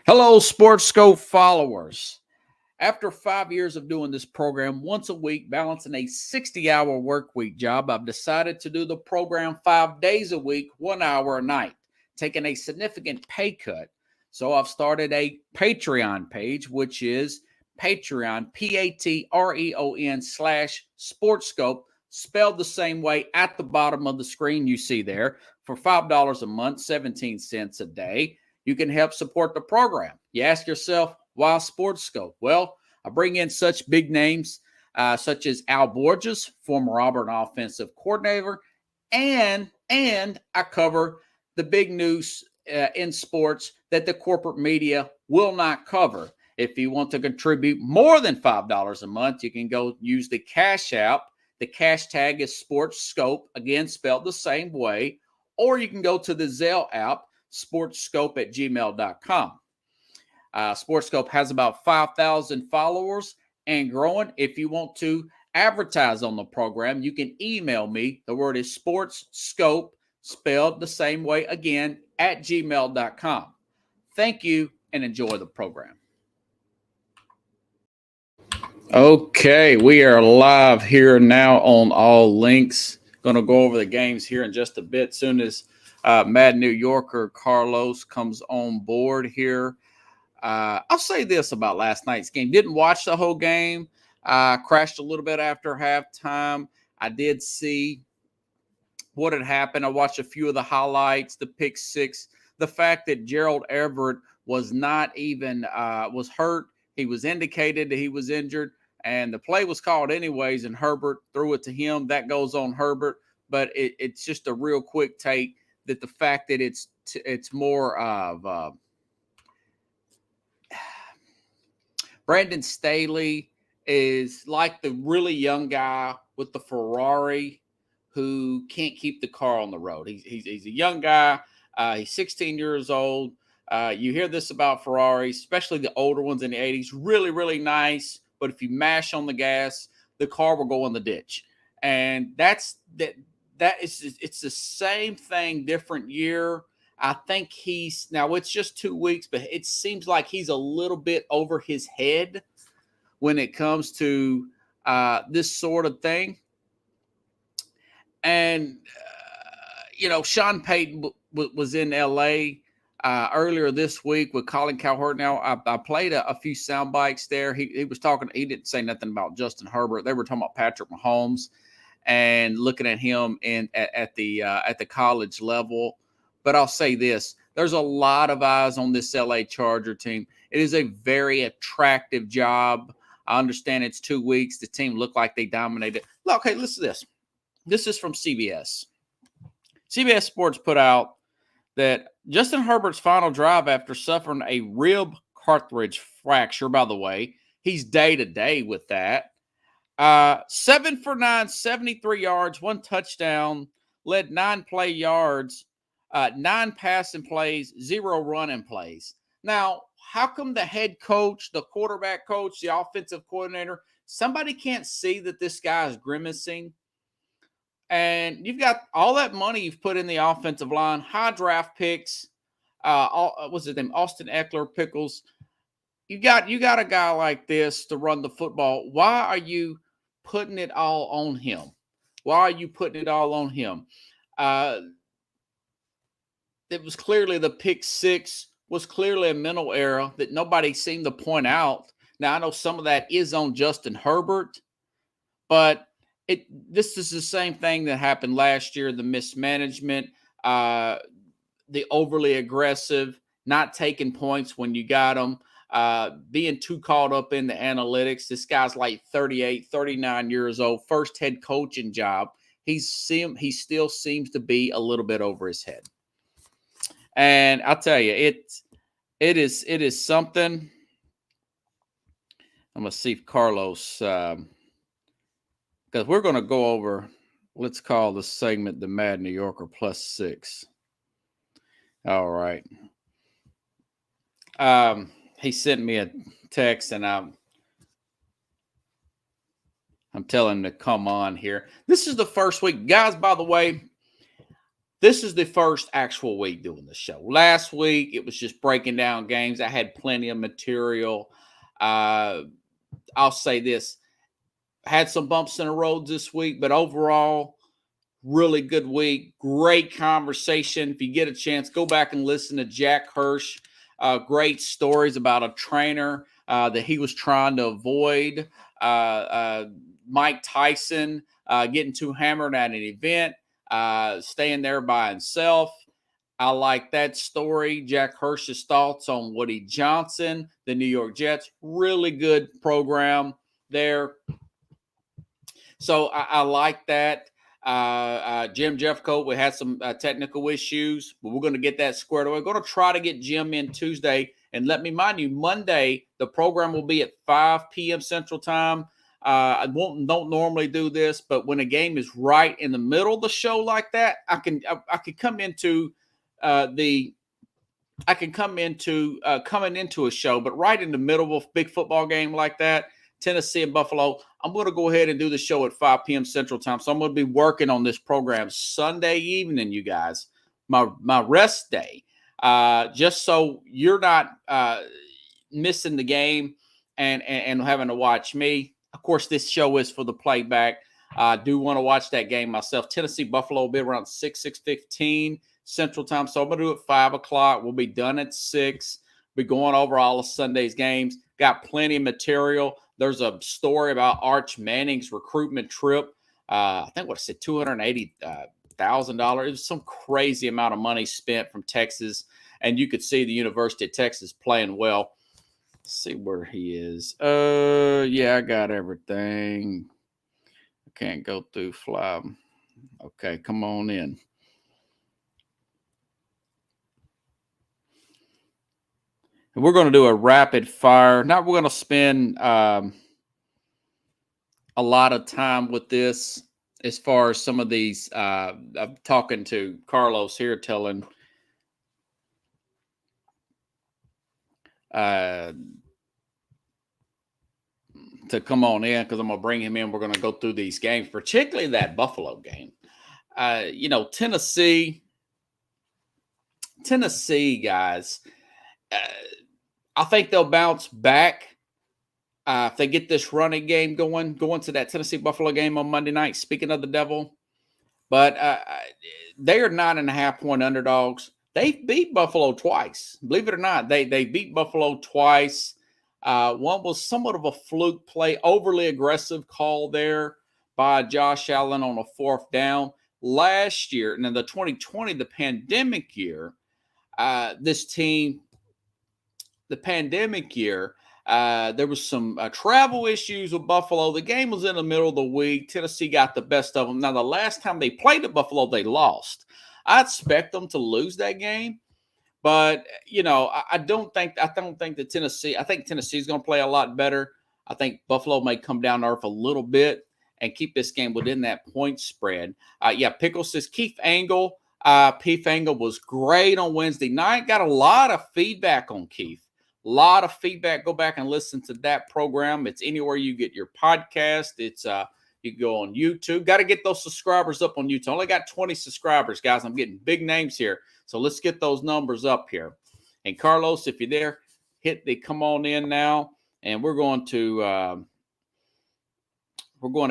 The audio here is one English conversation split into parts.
Hello, Sports Scope followers. After 5 years of doing this program once a week, balancing a 60-hour work week job, I've decided to do the program 5 days a week, 1 hour a night, taking a significant pay cut. So I've started a Patreon page, which is Patreon, Patreon/SportsScope, spelled the same way at the bottom of the screen you see there, for $5 a month, 17 cents a day. You can help support the program. You ask yourself, why Sports Scope? Well, I bring in such big names such as Al Borges, former Auburn offensive coordinator, and I cover the big news in sports that the corporate media will not cover. If you want to contribute more than $5 a month, you can go use the Cash App. The cash tag is Sports Scope, again spelled the same way, or you can go to the Zelle app, sportscope@gmail.com. SportsScope has about 5,000 followers and growing. If you want to advertise on the program, you can email me. The word is SportsScope, spelled the same way again, at gmail.com. Thank you and enjoy the program. Okay, we are live here now on all links. Going to go over the games here in just a bit. Soon as Mad New Yorker Carlos comes on board here. I'll say this about last night's game. Didn't watch the whole game. Crashed a little bit after halftime. I did see what had happened. I watched a few of the highlights, the pick six, the fact that Gerald Everett was not even was hurt. He was indicated that he was injured, and the play was called anyways, and Herbert threw it to him. That goes on Herbert, but it's just a real quick take that the fact that it's more of Brandon Staley is like the really young guy with the Ferrari who can't keep the car on the road. He's a young guy. He's 16 years old. You hear this about Ferraris, especially the older ones in the 80s. Really, really nice. But if you mash on the gas, the car will go in the ditch. And it's the same thing, different year. I think it's just 2 weeks, but it seems like he's a little bit over his head when it comes to this sort of thing. And, Sean Payton was in L.A. Earlier this week with Colin Cowherd. Now, I played a few sound bites there. He was talking. He didn't say nothing about Justin Herbert. They were talking about Patrick Mahomes and looking at him at the college level. But I'll say this. There's a lot of eyes on this LA Charger team. It is a very attractive job. I understand it's 2 weeks. The team looked like they dominated. Look, okay, listen to this. This is from CBS. CBS Sports put out that Justin Herbert's final drive after suffering a rib cartilage fracture, by the way, he's day-to-day with that. 7 for 9, 73 yards, 1 touchdown, led 9 play yards, 9 passing plays, 0 running plays. Now, how come the head coach, the quarterback coach, the offensive coordinator, somebody can't see that this guy is grimacing? And you've got all that money you've put in the offensive line, high draft picks. What's his name? Austin Eckler, Pickles. You got a guy like this to run the football. Why are you putting it all on him? Why are you putting it all on him? It was clearly the pick six was clearly a mental error that nobody seemed to point out. Now, I know some of that is on Justin Herbert, but this is the same thing that happened last year, the mismanagement, the overly aggressive, not taking points when you got them, being too caught up in the analytics. This guy's like 38, 39 years old, first head coaching job. He still seems to be a little bit over his head. And I'll tell you, it is something. I'm going to see if Carlos, because we're going to go over, let's call the segment the Mad New Yorker +6. All right. He sent me a text, and I'm telling him to come on here. This is the first week. Guys, by the way, This is the first actual week doing the show. Last week, it was just breaking down games. I had plenty of material. I'll say this. Had some bumps in the road this week, but overall, really good week. Great conversation. If you get a chance, go back and listen to Jack Hirsch. Great stories about a trainer that he was trying to avoid. Mike Tyson getting too hammered at an event, staying there by himself. I like that story. Jack Hirsch's thoughts on Woody Johnson, the New York Jets. Really good program there. So I like that. Jim Jeffcoat, we had some technical issues, but we're going to get that squared away. We're going to try to get Jim in Tuesday. And let me mind you, Monday, the program will be at 5 p.m. Central Time. I don't normally do this, but when a game is right in the middle of the show like that, I can come into coming into a show, but right in the middle of a big football game like that, Tennessee and Buffalo, I'm going to go ahead and do the show at 5 p.m. Central Time. So I'm going to be working on this program Sunday evening, you guys, my rest day, just so you're not missing the game and having to watch me. Of course, this show is for the playback. I do want to watch that game myself. Tennessee Buffalo will be around 6:15 Central Time. So I'm going to do it 5 o'clock. We'll be done at 6. Be going over all of Sunday's games. Got plenty of material. There's a story about Arch Manning's recruitment trip. I think what I said, $280,000. It was some crazy amount of money spent from Texas. And you could see the University of Texas playing well. Let's see where he is. Yeah, I got everything. I can't go through fly. Okay, come on in. And we're going to do a rapid fire. Now we're going to spend a lot of time with this as far as some of these. I'm talking to Carlos here, telling to come on in because I'm going to bring him in. We're going to go through these games, particularly that Buffalo game. Tennessee, guys. I think they'll bounce back if they get this running game going to that Tennessee Buffalo game on Monday night. Speaking of the devil, but they are 9.5-point underdogs. They beat Buffalo twice. Believe it or not, they beat Buffalo twice. One was somewhat of a fluke play, overly aggressive call there by Josh Allen on a 4th down. Last year, and in the 2020, the pandemic year, this team, the pandemic year, there was some travel issues with Buffalo. The game was in the middle of the week. Tennessee got the best of them. Now, the last time they played at Buffalo, they lost. I expect them to lose that game, but I don't think that Tennessee. I think Tennessee's going to play a lot better. I think Buffalo may come down to earth a little bit and keep this game within that point spread. Pickle says Keith Angle. Keith Angle was great on Wednesday night. Got a lot of feedback on Keith. A lot of feedback. Go back and listen to that program. It's anywhere you get your podcast. It's you can go on YouTube. Got to get those subscribers up on YouTube. Only got 20 subscribers, guys. I'm getting big names here. So let's get those numbers up here. And Carlos, if you're there, come on in now. And we're going to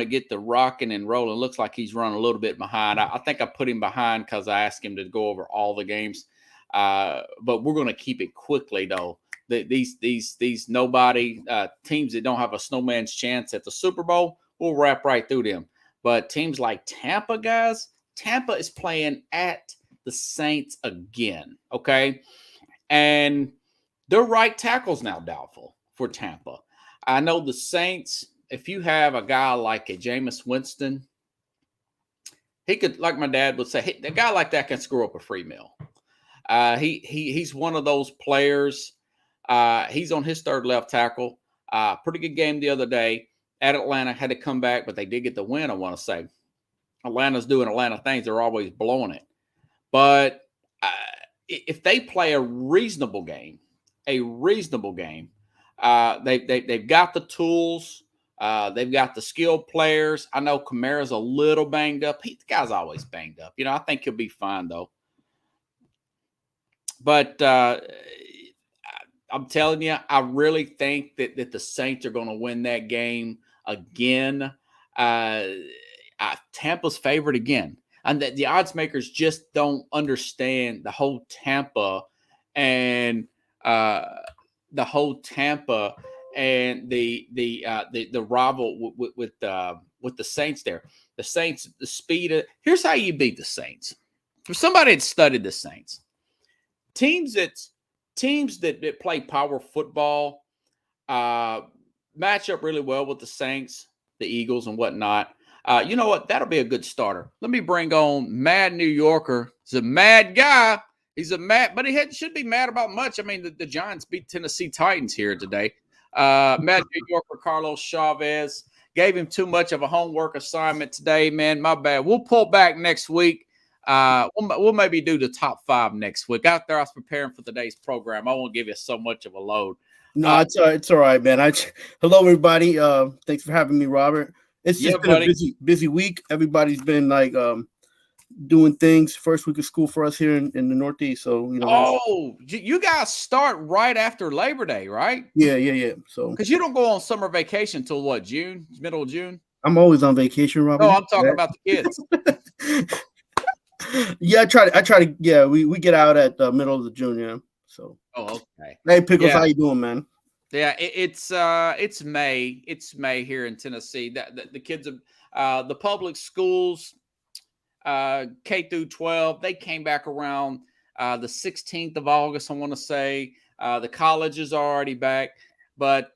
get the rocking and rolling. Looks like he's running a little bit behind. I think I put him behind because I asked him to go over all the games. But we're going to keep it quickly, though. These nobody teams that don't have a snowman's chance at the Super Bowl, we'll wrap right through them. But teams like Tampa, guys, Tampa is playing at the Saints again, okay? And their right tackle's now doubtful for Tampa. I know the Saints, if you have a guy like a Jameis Winston, he could, like my dad would say, hey, a guy like that can screw up a free meal. He's one of those players. He's on his 3rd left tackle. Pretty good game the other day at Atlanta. Had to come back, but they did get the win, I want to say. Atlanta's doing Atlanta things. They're always blowing it. But if they play a reasonable game, they've got the tools They've got the skilled players. I know Kamara's a little banged up. The guy's always banged up. I think he'll be fine, though. But I'm telling you, I really think that the Saints are going to win that game again. Tampa's favored again. And the odds makers just don't understand the whole Tampa and the rival with the Saints there. The Saints, the speed. Here's how you beat the Saints. If somebody had studied the Saints, teams that play power football match up really well with the Saints, the Eagles, and whatnot. You know what? That'll be a good starter. Let me bring on Mad New Yorker. He's a mad guy. But he should be mad about much. I mean, the Giants beat Tennessee Titans here today. Mad New Yorker Carlos Chavez gave him too much of a homework assignment today, man. My bad. We'll pull back next week. We'll maybe do the top 5 next week. Out there, I was preparing for today's program. I won't give you so much of a load. No, it's all right, man. Hello, everybody. Thanks for having me, Robert. It's just been a busy week. Everybody's been like doing things. First week of school for us here in the Northeast. So you guys start right after Labor Day, right? Yeah. So because you don't go on summer vacation until what, June, middle of June? I'm always on vacation, Robert. No, I'm talking about the kids. Yeah, I try to. Yeah, we get out at the middle of June. Yeah. So. Oh, okay. Hey, Pickles, how you doing, man? Yeah, it's May. It's May here in Tennessee. The kids of the public schools, K through 12, they came back around the 16th of August. I want to say the colleges are already back, but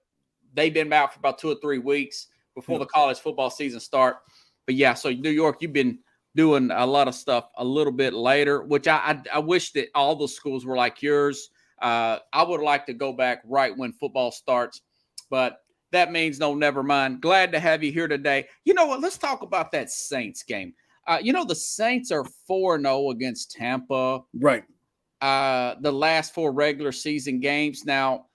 they've been out for about 2 or 3 weeks before the college football season start. But yeah, so New York, you've been doing a lot of stuff a little bit later, which I wish that all the schools were like yours. I would like to go back right when football starts, but that means no, never mind. Glad to have you here today. You know what? Let's talk about that Saints game. The Saints are 4-0 against Tampa. Right. The last 4 regular season games. Now,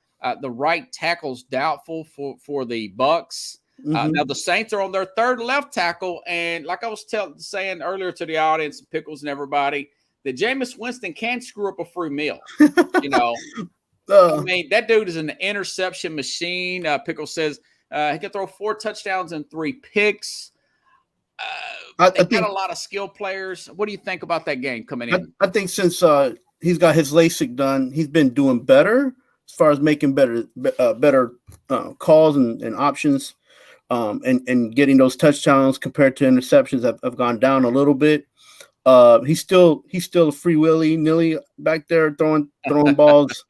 the right tackle's doubtful for the Bucks. Now, the Saints are on their 3rd left tackle, and like I was saying earlier to the audience, Pickles and everybody, that Jameis Winston can screw up a free meal. I mean, that dude is an interception machine. Pickle says he can throw 4 touchdowns and 3 picks. They've got a lot of skill players. What do you think about that game coming in? I think since he's got his LASIK done, he's been doing better as far as making better calls and options, and getting those touchdowns compared to interceptions have gone down a little bit. He's still a free willy-nilly back there throwing balls.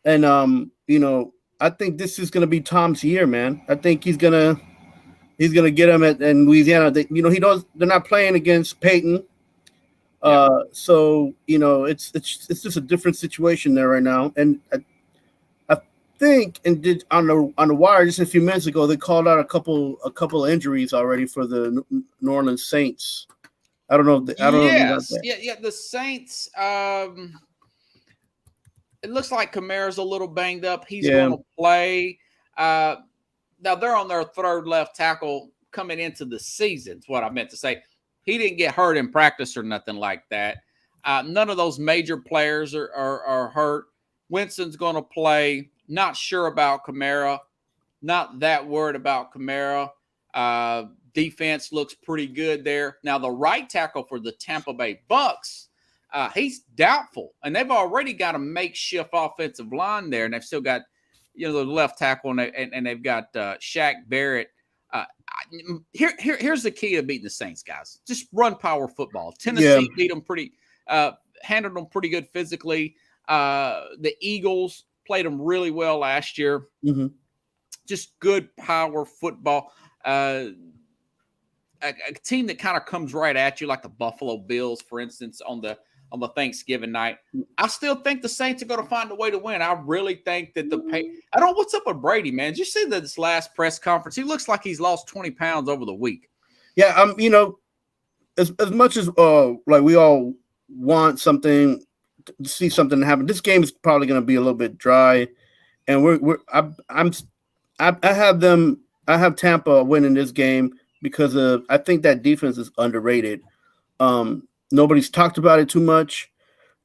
And I think this is gonna be Tom's year, man. I think he's gonna get him in Louisiana. They're not playing against Peyton. So it's just a different situation there right now. And I think on the wire just a few minutes ago, they called out a couple of injuries already for the New Orleans Saints. I don't know. Yeah. The Saints. It looks like Kamara's a little banged up. He's going to play. Now they're on their 3rd left tackle coming into the season. Is what I meant to say. He didn't get hurt in practice or nothing like that. None of those major players are hurt. Winston's going to play. Not sure about Kamara. Not that worried about Kamara. Defense looks pretty good there. Now, the right tackle for the Tampa Bay Bucks, he's doubtful. And they've already got a makeshift offensive line there. And they've still got, the left tackle, and they've got Shaq Barrett. Here's the key to beating the Saints, guys. Just run power football. Tennessee beat them handled them pretty good physically. The Eagles played them really well last year. Just good power football. A team that kind of comes right at you, like the Buffalo Bills, for instance, on the Thanksgiving night. I still think the Saints are going to find a way to win. I really think that I don't know what's up with Brady, man. Did you see this last press conference? He looks like he's lost 20 pounds over the week. Yeah, as much as like we all want something to see something happen, this game is probably going to be a little bit dry, and I have them I have Tampa winning this game because I think that defense is underrated. Nobody's talked about it too much.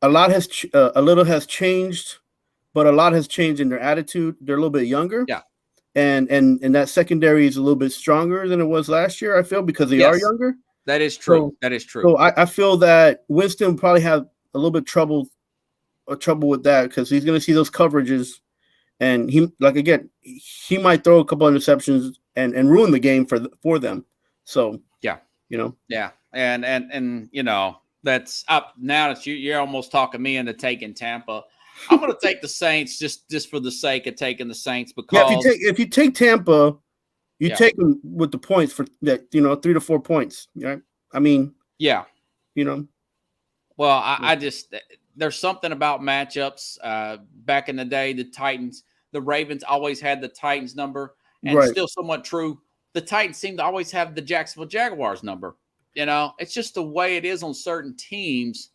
A little has changed, but a lot has changed in their attitude. They're a little bit younger. Yeah. And that secondary is a little bit stronger than it was last year, I feel, because they are younger. That is true. That is true. So I feel that Winston probably have a little bit trouble with that because he's going to see those coverages, and he might throw a couple of interceptions and ruin the game for them. So and that's up now that you're almost talking me into taking Tampa. I'm going to take the Saints just for the sake of taking the Saints because if you take Tampa, you take them with the points for that 3 to 4 points, right? I mean, Well, I just there's something about matchups. Back in the day, the Ravens always had the Titans number, and still somewhat true. The Titans seem to always have the Jacksonville Jaguars number. It's just the way it is on certain teams.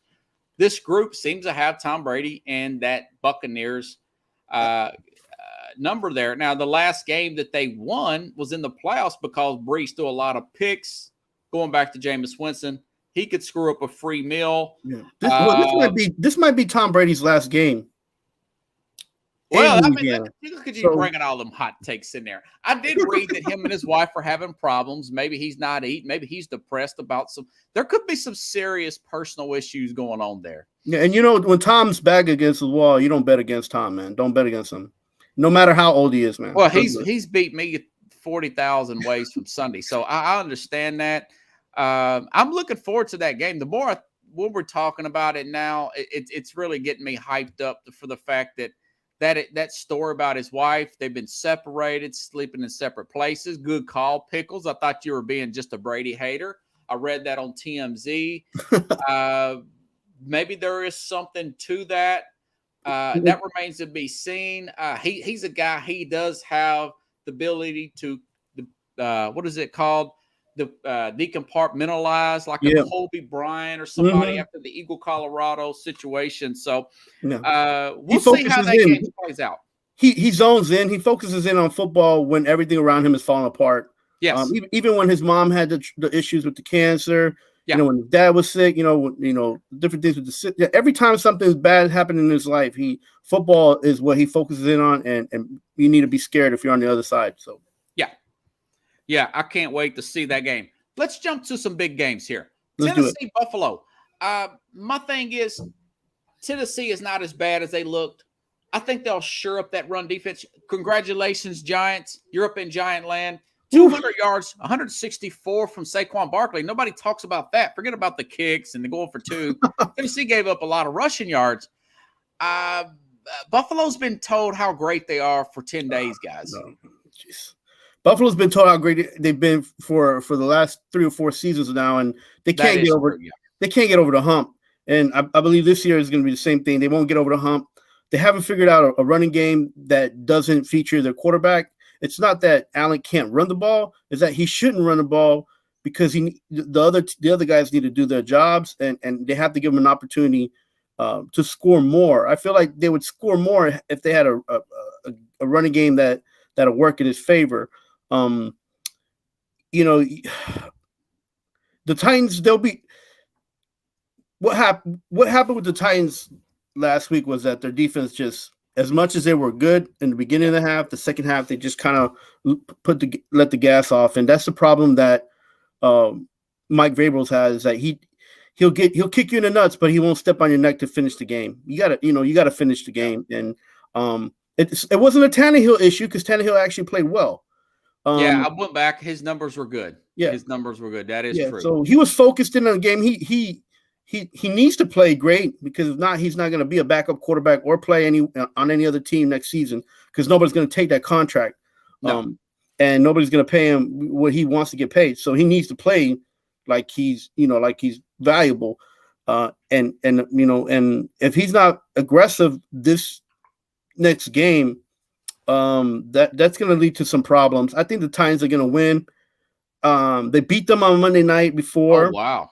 This group seems to have Tom Brady and that Buccaneers number there. Now, the last game that they won was in the playoffs because Brees threw a lot of picks. Going back to Jameis Winston, he could screw up a free meal. Yeah. This might be Tom Brady's last game. Well, look at you bringing all them hot takes in there. I did read that him and his wife are having problems. Maybe he's not eating. Maybe he's depressed about there could be some serious personal issues going on there. Yeah, and when Tom's back against the wall, you don't bet against Tom, man. Don't bet against him, no matter how old he is, man. Well, he's beat me 40,000 ways from Sunday, so I understand that. I'm looking forward to that game. The more when we're talking about it now, it's really getting me hyped up for the fact that story about his wife, they've been separated, sleeping in separate places. Good call, Pickles. I thought you were being just a Brady hater. I read that on TMZ. Maybe there is something to that. That remains to be seen. He's a guy. He does have the ability to what is it called? Decompartmentalize, like a Kobe Bryant or somebody after the Eagle Colorado situation. So we'll see how that game plays out. He zones in. He focuses in on football when everything around him is falling apart. Yes. Even when his mom had the issues with the cancer, when his dad was sick, different things with the sick. Every time something bad happened in his life, football is what he focuses in on, and you need to be scared if you're on the other side. So yeah, I can't wait to see that game. Let's jump to some big games here. Let's Tennessee, Buffalo. My thing is Tennessee is not as bad as they looked. I think they'll sure up that run defense. Congratulations, Giants. You're up in Giant land. 200 yards, 164 from Saquon Barkley. Nobody talks about that. Forget about the kicks and the going for two. Tennessee gave up a lot of rushing yards. Buffalo's been told how great they are for 10 days, guys. Buffalo's been told how great they've been for the last 3 or 4 seasons now, and they can't get over. They can't get over the hump. And I believe this year is going to be the same thing. They won't get over the hump. They haven't figured out a running game that doesn't feature their quarterback. It's not that Allen can't run the ball; it's that he shouldn't run the ball because the other guys need to do their jobs, and they have to give him an opportunity to score more. I feel like they would score more if they had a running game that'll work in his favor. The Titans, they'll be what happened with the Titans last week was that their defense, just as much as they were good in the beginning of the half, the second half they just kind of let the gas off, and that's the problem that Mike Vrabel has, that he'll kick you in the nuts, but he won't step on your neck to finish the game. You gotta finish the game, and it wasn't a Tannehill issue because Tannehill actually played well. I went back. His numbers were good. Yeah, his numbers were good. That is true. So he was focused in on the game. He needs to play great because if not, he's not going to be a backup quarterback or play on any other team next season because nobody's going to take that contract. No. And nobody's going to pay him what he wants to get paid. So he needs to play like he's valuable. And if he's not aggressive this next game, that's going to lead to some problems. I think the Titans are going to win. They beat them on Monday night before. Oh, wow.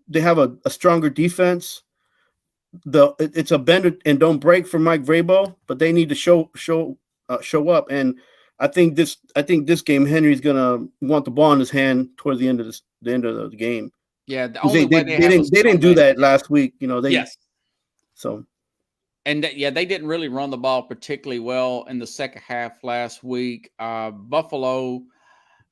They have a stronger defense. It's a bend and don't break for Mike Vrabel, but they need to show up. And I think this game Henry's gonna want the ball in his hand towards the end of the game. Yeah, the 'Cause only way they have they didn't do Sunday. that last week. You know, Yes. so And they didn't really run the ball particularly well in the second half last week. Buffalo,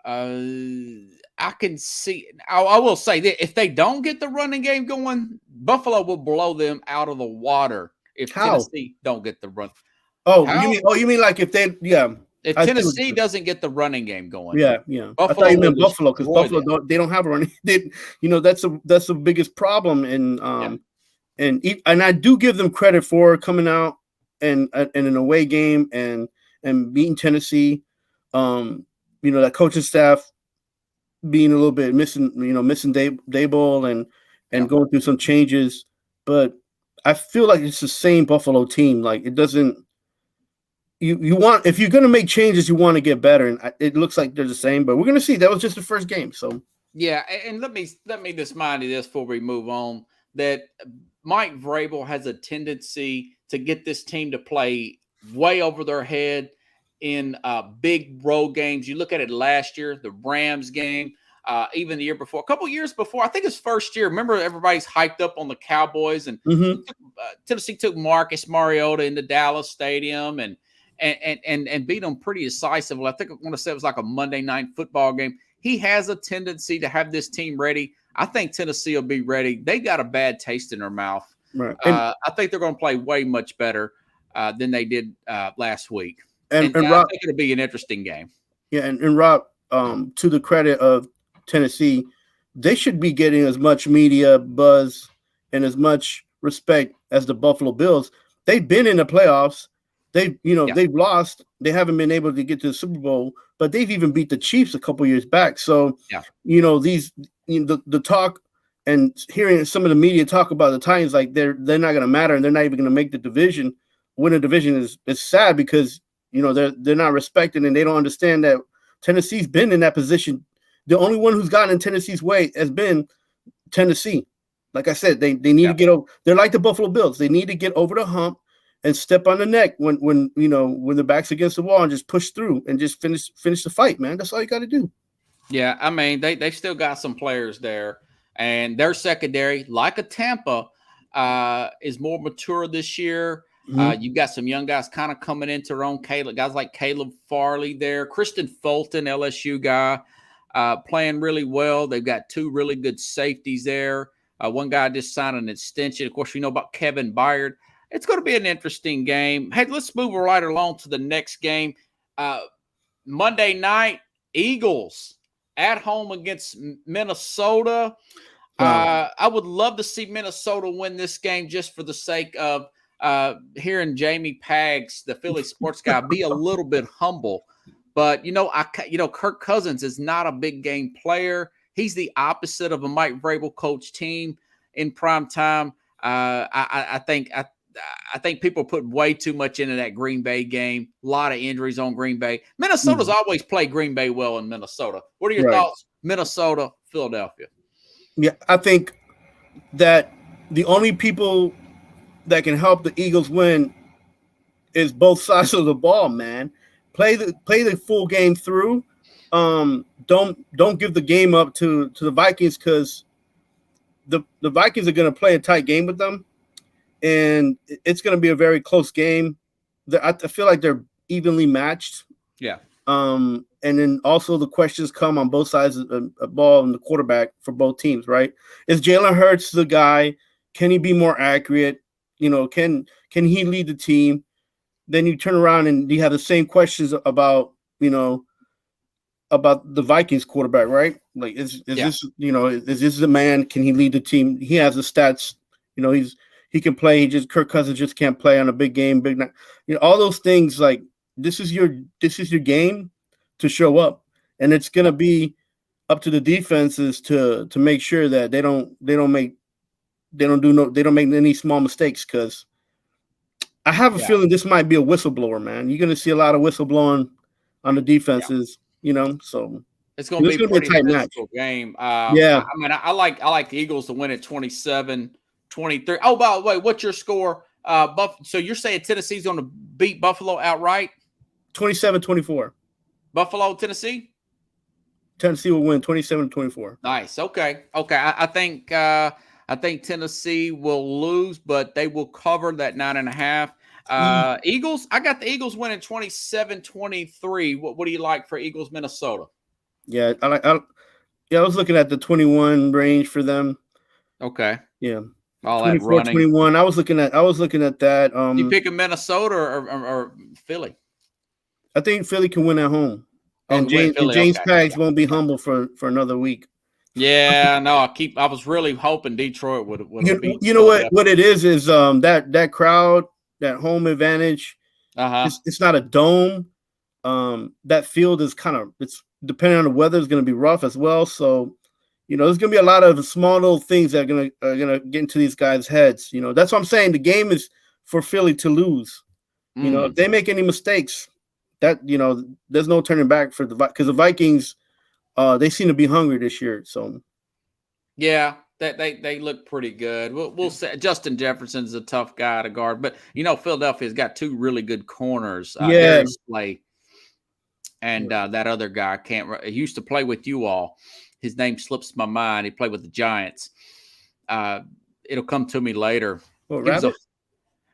I can see. I will say that if they don't get the running game going, Buffalo will blow them out of the water if How? Tennessee don't get the run. Oh, How? you mean like if they If I see what Tennessee you- doesn't get the running game going, yeah. I Buffalo thought you meant will Buffalo because destroy Buffalo them. they don't have a running. That's the biggest problem in and I do give them credit for coming out and in an away game and beating Tennessee. That coaching staff being a little bit missing Daboll and going through some changes, but I feel like it's the same Buffalo team. Like it doesn't. You want if you're going to make changes, you want to get better, and it looks like they're the same. But we're going to see. That was just the first game, so yeah. And let me just mind you this before we move on that Mike Vrabel has a tendency to get this team to play way over their head in big road games. You look at it last year, the Rams game, even the year before, a couple years before. I think his first year. Remember, everybody's hyped up on the Cowboys, and Tennessee took Marcus Mariota into Dallas Stadium and beat them pretty decisively. I think I want to say it was like a Monday night football game. He has a tendency to have this team ready. I think Tennessee will be ready. They got a bad taste in their mouth. Right. I think they're going to play way much better than they did last week. And Rob, I think it'll be an interesting game. Yeah, and Rob, to the credit of Tennessee, they should be getting as much media buzz and as much respect as the Buffalo Bills. They've been in the playoffs. They've lost. They haven't been able to get to the Super Bowl, but they've even beat the Chiefs a couple years back. So, the talk and hearing some of the media talk about the Titans, like they're not going to matter and they're not even going to make the division. Win a division is sad because they're not respected and they don't understand that Tennessee's been in that position. The only one who's gotten in Tennessee's way has been Tennessee. Like I said, they need to get over. They're like the Buffalo Bills. They need to get over the hump and step on the neck when the back's against the wall and just push through and just finish the fight, man. That's all you got to do. Yeah, I mean they still got some players there, and their secondary, like a Tampa, is more mature this year. You've got some young guys kind of coming into their own. Guys like Caleb Farley there, Kristen Fulton, LSU guy, playing really well. They've got two really good safeties there. One guy just signed an extension. Of course, we know about Kevin Byard. It's going to be an interesting game. Hey, let's move right along to the next game. Monday night, Eagles at home against Minnesota. Wow. I would love to see Minnesota win this game just for the sake of hearing Jamie Paggs, the Philly sports guy, be a little bit humble. But, Kirk Cousins is not a big game player. He's the opposite of a Mike Vrabel coach team in prime time. I think people put way too much into that Green Bay game. A lot of injuries on Green Bay. Minnesota's always played Green Bay well in Minnesota. What are your thoughts? Minnesota, Philadelphia. Yeah, I think that the only people that can help the Eagles win is both sides of the ball, man. Play the full game through. Don't give the game up to the Vikings because the Vikings are going to play a tight game with them. And it's going to be a very close game. I feel like they're evenly matched. Yeah. And then also the questions come on both sides of the ball and the quarterback for both teams, right? Is Jalen Hurts the guy? Can he be more accurate? Can he lead the team? Then you turn around and you have the same questions about the Vikings quarterback, right? Like, is this the man? Can he lead the team? He has the stats. He can play. Kirk Cousins just can't play on a big game, big night. All those things. Like this is your game to show up, and it's gonna be up to the defenses to make sure that they don't make any small mistakes. Because I have a feeling this might be a whistleblower, man. You're gonna see a lot of whistleblowing on the defenses. So it's going to be a pretty physical game. Yeah. I mean, I like the Eagles to win at 27-23. Oh, by the way, what's your score? So you're saying Tennessee's going to beat Buffalo outright? 27-24. Buffalo, Tennessee. Tennessee will win 27-24. Nice. Okay. I think Tennessee will lose, but they will cover that 9.5. Eagles. I got the Eagles winning 27-23. What do you like for Eagles, Minnesota? Yeah, I was looking at the 21 range for them. Okay. Yeah. All that running. 21. I was looking at that. You picking Minnesota or Philly? I think Philly can win at home. And Philly. James Pags won't be humble for another week. Yeah, no, I was really hoping Detroit would beat. You know what it is that crowd, that home advantage. It's not a dome. That field is it's depending on the weather is going to be rough as well. So, there's going to be a lot of small little things that are going to get into these guys' heads. That's what I'm saying. The game is for Philly to lose. If they make any mistakes, that there's no turning back for because the Vikings, they seem to be hungry this year. So, yeah, they look pretty good. We'll say Justin Jefferson's a tough guy to guard, but Philadelphia's got two really good corners. Darius Slay and that other guy he used to play with you all. His name slips my mind. He played with the Giants. It'll come to me later. Rabbit?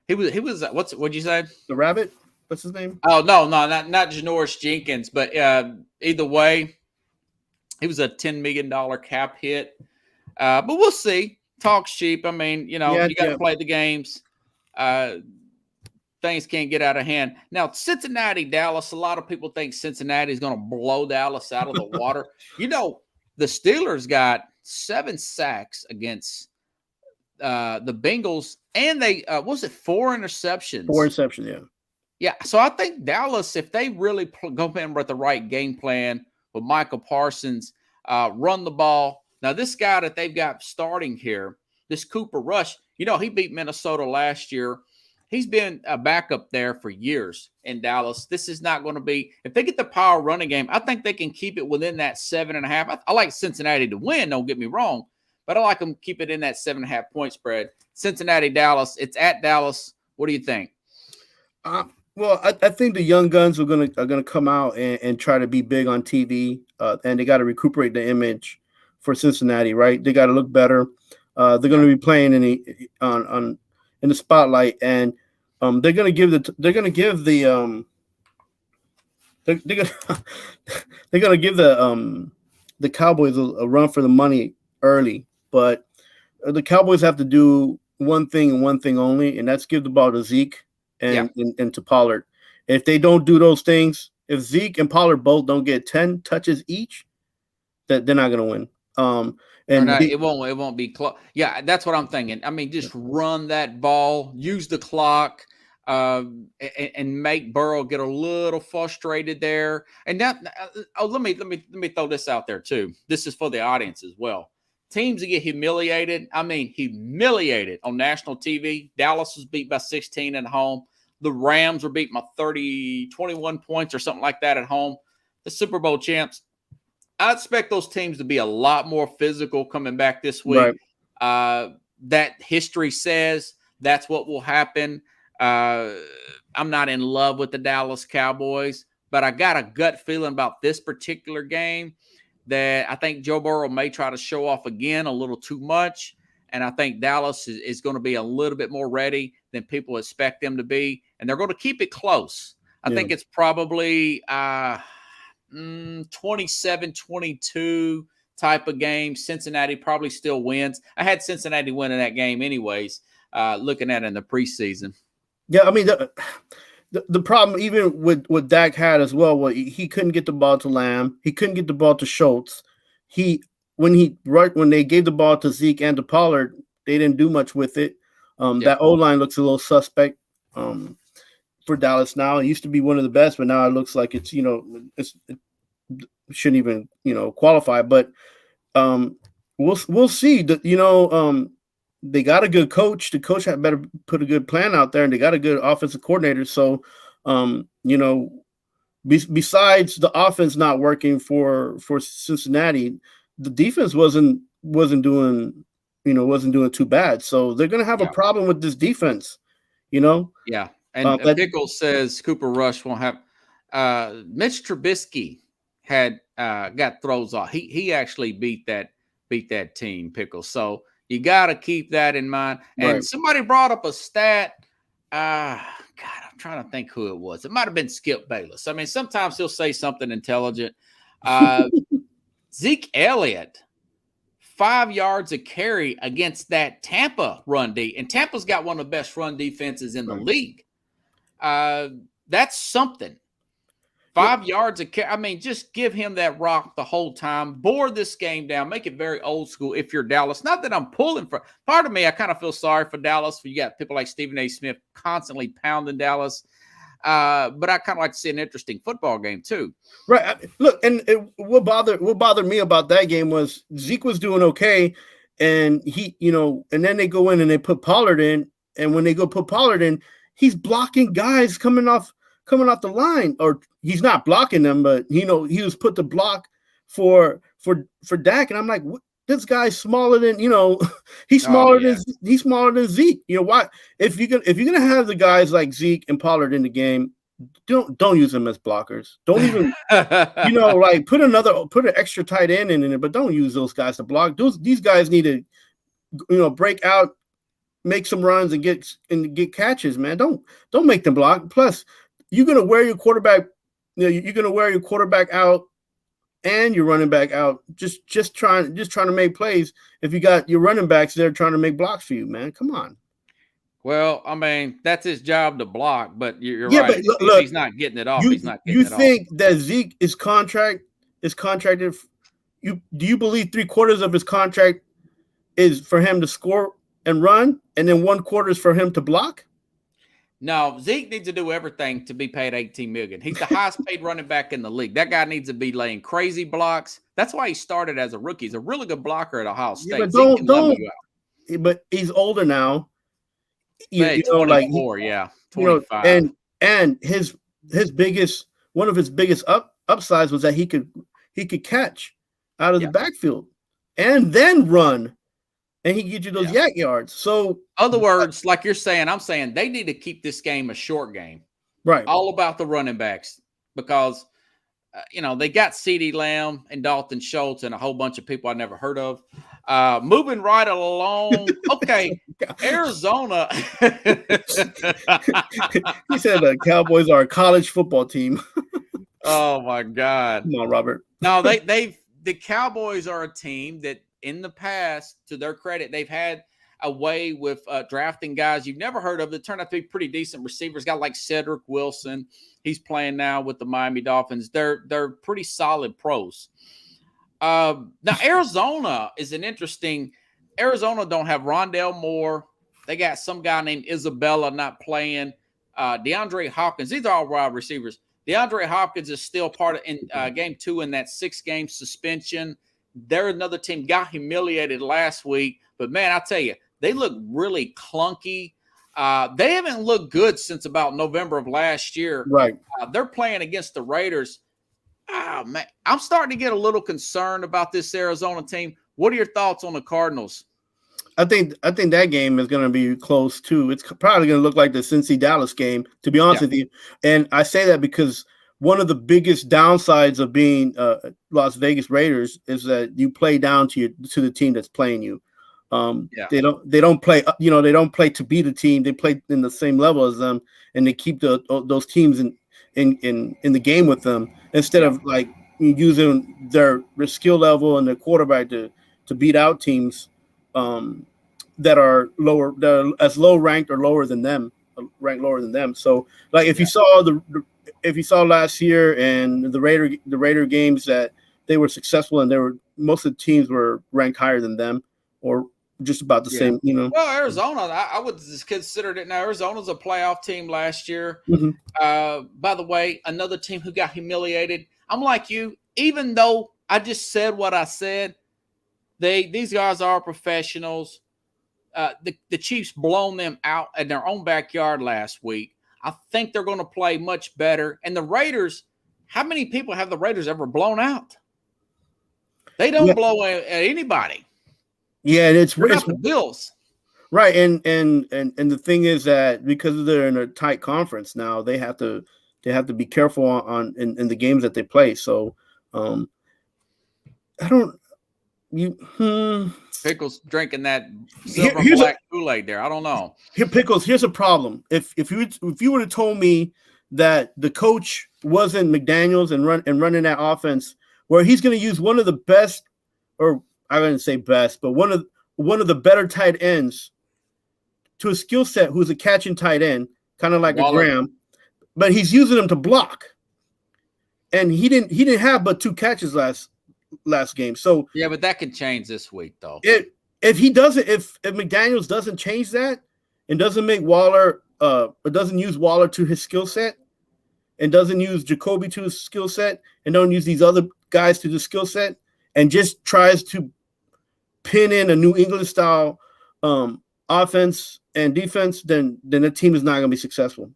He was what'd you say? The Rabbit? What's his name? Oh no, not Janoris Jenkins, but either way, he was a $10 million cap hit. But we'll see. Talk's cheap. I mean, you got to play the games. Things can't get out of hand. Now, Cincinnati, Dallas, a lot of people think Cincinnati is going to blow Dallas out of the water. The Steelers got 7 sacks against the Bengals, and they 4 interceptions? 4 interceptions, yeah. Yeah, so I think Dallas, if they really go in with the right game plan with Michael Parsons, run the ball. Now, this guy that they've got starting here, this Cooper Rush, he beat Minnesota last year. He's been a backup there for years in Dallas. This is not going to be – if they get the power running game, I think they can keep it within that 7.5. I like Cincinnati to win, don't get me wrong, but I like them to keep it in that 7.5 point spread. Cincinnati, Dallas, it's at Dallas. What do you think? Well, I think the young guns are gonna come out and try to be big on TV, and they got to recuperate the image for Cincinnati, right? They got to look better. They're going to be playing in the spotlight, and they're going to give the Cowboys a run for the money early, but the Cowboys have to do one thing and one thing only, and that's give the ball to Zeke and to Pollard. If they don't do those things, if Zeke and Pollard both don't get 10 touches each, that they're not going to win. It won't be close. Yeah, that's what I'm thinking. I mean, just run that ball, use the clock, and make Burrow get a little frustrated there. And that, let me throw this out there too. This is for the audience as well. Teams that get humiliated, humiliated on national TV. Dallas was beat by 16 at home. The Rams were beat by 21 points or something like that at home. The Super Bowl champs. I expect those teams to be a lot more physical coming back this week. Right. That history says that's what will happen. I'm not in love with the Dallas Cowboys, but I got a gut feeling about this particular game that I think Joe Burrow may try to show off again a little too much. And I think Dallas is going to be a little bit more ready than people expect them to be. And they're going to keep it close. I think it's probably 27-22 type of game. Cincinnati probably still wins. I had Cincinnati winning that game anyways, looking at it in the preseason. Yeah, I mean, the problem even with what Dak had as well was he couldn't get the ball to Lamb. He couldn't get the ball to Schultz. When they gave the ball to Zeke and to Pollard, they didn't do much with it. That O-line looks a little suspect for Dallas now. It used to be one of the best, but now it looks like it shouldn't even qualify. But we'll see. They got a good coach. The coach had better put a good plan out there, and they got a good offensive coordinator. So, besides the offense not working for Cincinnati, the defense wasn't doing too bad. So they're gonna have a problem with this defense. Yeah. And Pickles says Cooper Rush won't have. Mitch Trubisky had got throws off. He actually beat that team, Pickles. So you got to keep that in mind. And Right. somebody brought up a stat. God, I'm trying to think who it was. It might have been Skip Bayless. I mean, sometimes he'll say something intelligent. Zeke Elliott, 5 yards a carry against that Tampa run D. And Tampa's got one of the best run defenses in the league. That's something. 5 yards a carry. I mean, just give him that rock the whole time. Bore this game down. Make it very old school if you're Dallas. Not that I'm pulling for. Part of me, I kind of feel sorry for Dallas. You got people like Stephen A. Smith constantly pounding Dallas. But I kind of like to see an interesting football game too. Right. Look, and what bothered me about that game was Zeke was doing okay, and and then they go in and they put Pollard in, and when they go put Pollard in, he's blocking guys coming off the line, or he's not blocking them, but he was put to block for Dak, and I'm like, this guy's smaller than he's smaller than Zeke. Why? If you're gonna have the guys like Zeke and Pollard in the game, don't use them as blockers. Don't even like put an extra tight end in it, but don't use those guys to block. These guys need to break out, make some runs, and get catches, man. Don't make them block. Plus, you're gonna wear your quarterback. You're gonna wear your quarterback out and your running back out. Just trying to make plays. If you got your running backs there trying to make blocks for you, man, come on. Well, I mean, that's his job to block, but you're yeah, right. But look, he's not getting it off. He's not getting it off. You think that Zeke is contracted? Do you believe 3/4 of his contract is for him to score and run, and then 1/4 is for him to block? No, Zeke needs to do everything to be paid $18 million. He's the highest paid running back in the league. That guy needs to be laying crazy blocks. That's why he started as a rookie. He's a really good blocker at Ohio State. Yeah, but don't. But he's older now. 24, yeah, 25. And his biggest one of his biggest upsides was that he could catch out of the backfield and then run. And he can get you those yak yards. So, other words, like you're saying, I'm saying they need to keep this game a short game. Right. All about the running backs because, they got CeeDee Lamb and Dalton Schultz and a whole bunch of people I never heard of. Moving right along. Okay. Arizona. He said the Cowboys are a college football team. Oh, my God. Come on, Robert. No, the Cowboys are a team that, in the past, to their credit, they've had a way with drafting guys you've never heard of that turned out to be pretty decent receivers. Got like Cedric Wilson. He's playing now with the Miami Dolphins. They're pretty solid pros. Now, Arizona is an interesting – Arizona don't have Rondale Moore. They got some guy named Isabella not playing. DeAndre Hopkins. These are all wide receivers. DeAndre Hopkins is still part of game 2 in that 6-game suspension. They're another team, got humiliated last week. But, man, I tell you, they look really clunky. They haven't looked good since about November of last year. Right. They're playing against the Raiders. Oh, man, I'm starting to get a little concerned about this Arizona team. What are your thoughts on the Cardinals? I think that game is going to be close, too. It's probably going to look like the Cincy-Dallas game, to be honest with you. And I say that because one of the biggest downsides of being Las Vegas Raiders is that you play down to the team that's playing you. They don't play to beat a team. They play in the same level as them, and they keep those teams in the game with them instead of like using their skill level and their quarterback to beat out teams that are lower, that are as low ranked or lower than them, ranked lower than them. So like if you saw last year and the Raider games that they were successful and most of the teams were ranked higher than them or just about the same, Well, Arizona, I would just consider it now. Arizona's a playoff team last year. Mm-hmm. By the way, another team who got humiliated. I'm like you, even though I just said what I said, these guys are professionals. The Chiefs blown them out in their own backyard last week. I think they're going to play much better. And the Raiders, how many people have the Raiders ever blown out? They don't blow at anybody. Yeah, and it's the Bills. Right, and the thing is that because they're in a tight conference now, they have to They have to be careful in the games that they play. So I don't Pickles drinking that silver and here's black Kool-Aid there. I don't know. Pickles, here's a problem. If you would have told me that the coach wasn't McDaniels and running that offense where he's going to use one of the best, or I wouldn't say best, but one of the better tight ends to a skill set who's a catching tight end, kind of like Waller. a Graham, but he's using them to block. And he didn't have but 2 catches last game. So yeah, but that could change this week though. If McDaniels doesn't change that and doesn't make Waller or doesn't use Waller to his skill set and doesn't use Jacoby to his skill set and don't use these other guys to the skill set and just tries to pin in a New England style offense and defense, then the team is not going to be successful.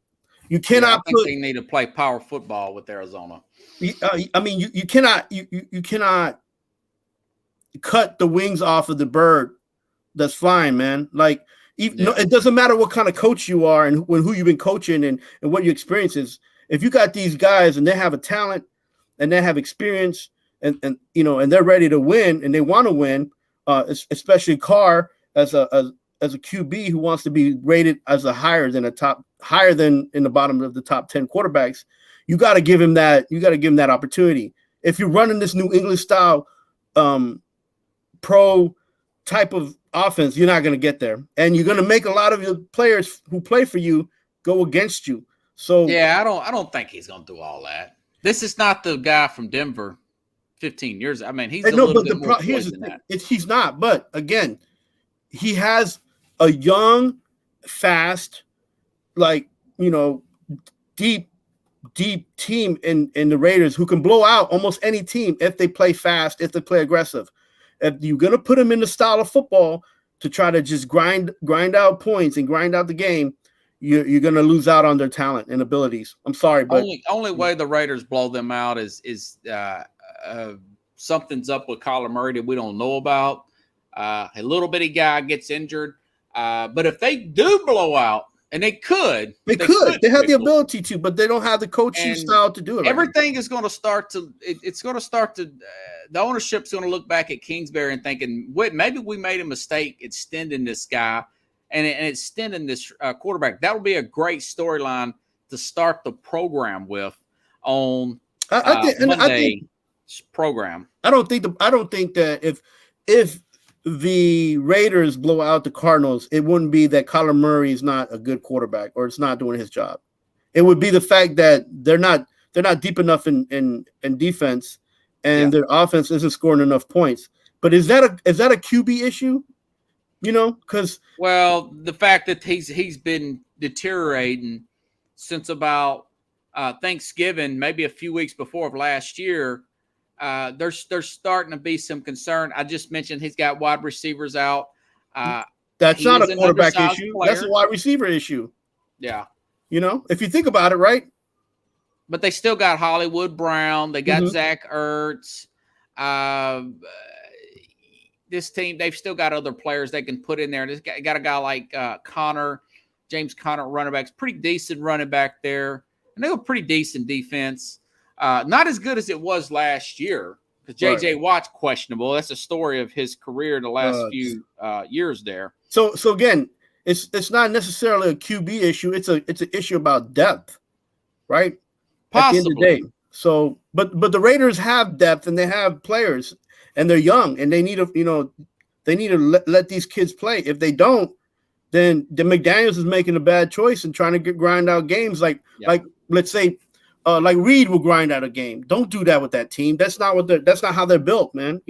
You cannot they need to play power football with Arizona. I mean, you cannot cut the wings off of the bird that's flying, man. Like, it doesn't matter what kind of coach you are and who you've been coaching and what your experience is. If you got these guys and they have a talent and they have experience and they're ready to win and they want to win, especially Carr as a QB who wants to be rated as higher than in the bottom of the top 10 quarterbacks, you got to give him that. You got to give him that opportunity. If you're running this New England style pro type of offense, you're not going to get there, and you're going to make a lot of your players who play for you go against you. So yeah, I don't think he's going to do all that. This is not the guy from Denver 15 years. I mean, he's a little bit more poised than that. He's not, but again, he has a young, fast, deep team in the Raiders who can blow out almost any team if they play fast, if they play aggressive. If you're going to put them in the style of football to try to just grind out points and grind out the game, you're going to lose out on their talent and abilities. I'm sorry, but only way the Raiders blow them out is something's up with Kyler Murray that we don't know about. A little bitty guy gets injured. But if they do blow out, and they could. They have the ability to, but they don't have the coaching style to do it. Everything is going to start to – it's going to start to the ownership's going to look back at Kingsbury and thinking, wait, maybe we made a mistake extending this guy and extending this quarterback. That would be a great storyline to start the program with on Monday's program. I don't think that if the Raiders blow out the Cardinals, it wouldn't be that Kyler Murray is not a good quarterback or it's not doing his job. It would be the fact that they're not deep enough in defense and their offense isn't scoring enough points. But is that a QB issue? Because the fact that he's been deteriorating since about Thanksgiving, maybe a few weeks before of last year. There's starting to be some concern. I just mentioned he's got wide receivers out. That's not a quarterback issue. Player. That's a wide receiver issue. Yeah. If you think about it, right? But they still got Hollywood Brown. They got Zach Ertz. This team, they've still got other players they can put in there. They got a guy like James Conner, running backs, pretty decent running back there. And they were pretty decent defense. Not as good as it was last year because J.J. Watt's questionable. That's a story of his career in the last few years there. So again, it's not necessarily a QB issue. It's an issue about depth, right? Possibly. At the end of the day. So, but the Raiders have depth and they have players and they're young and they need to let these kids play. If they don't, then McDaniels is making a bad choice and trying to grind out games like let's say. Like Reed will grind out a game. Don't do that with that team. That's not how they're built, man.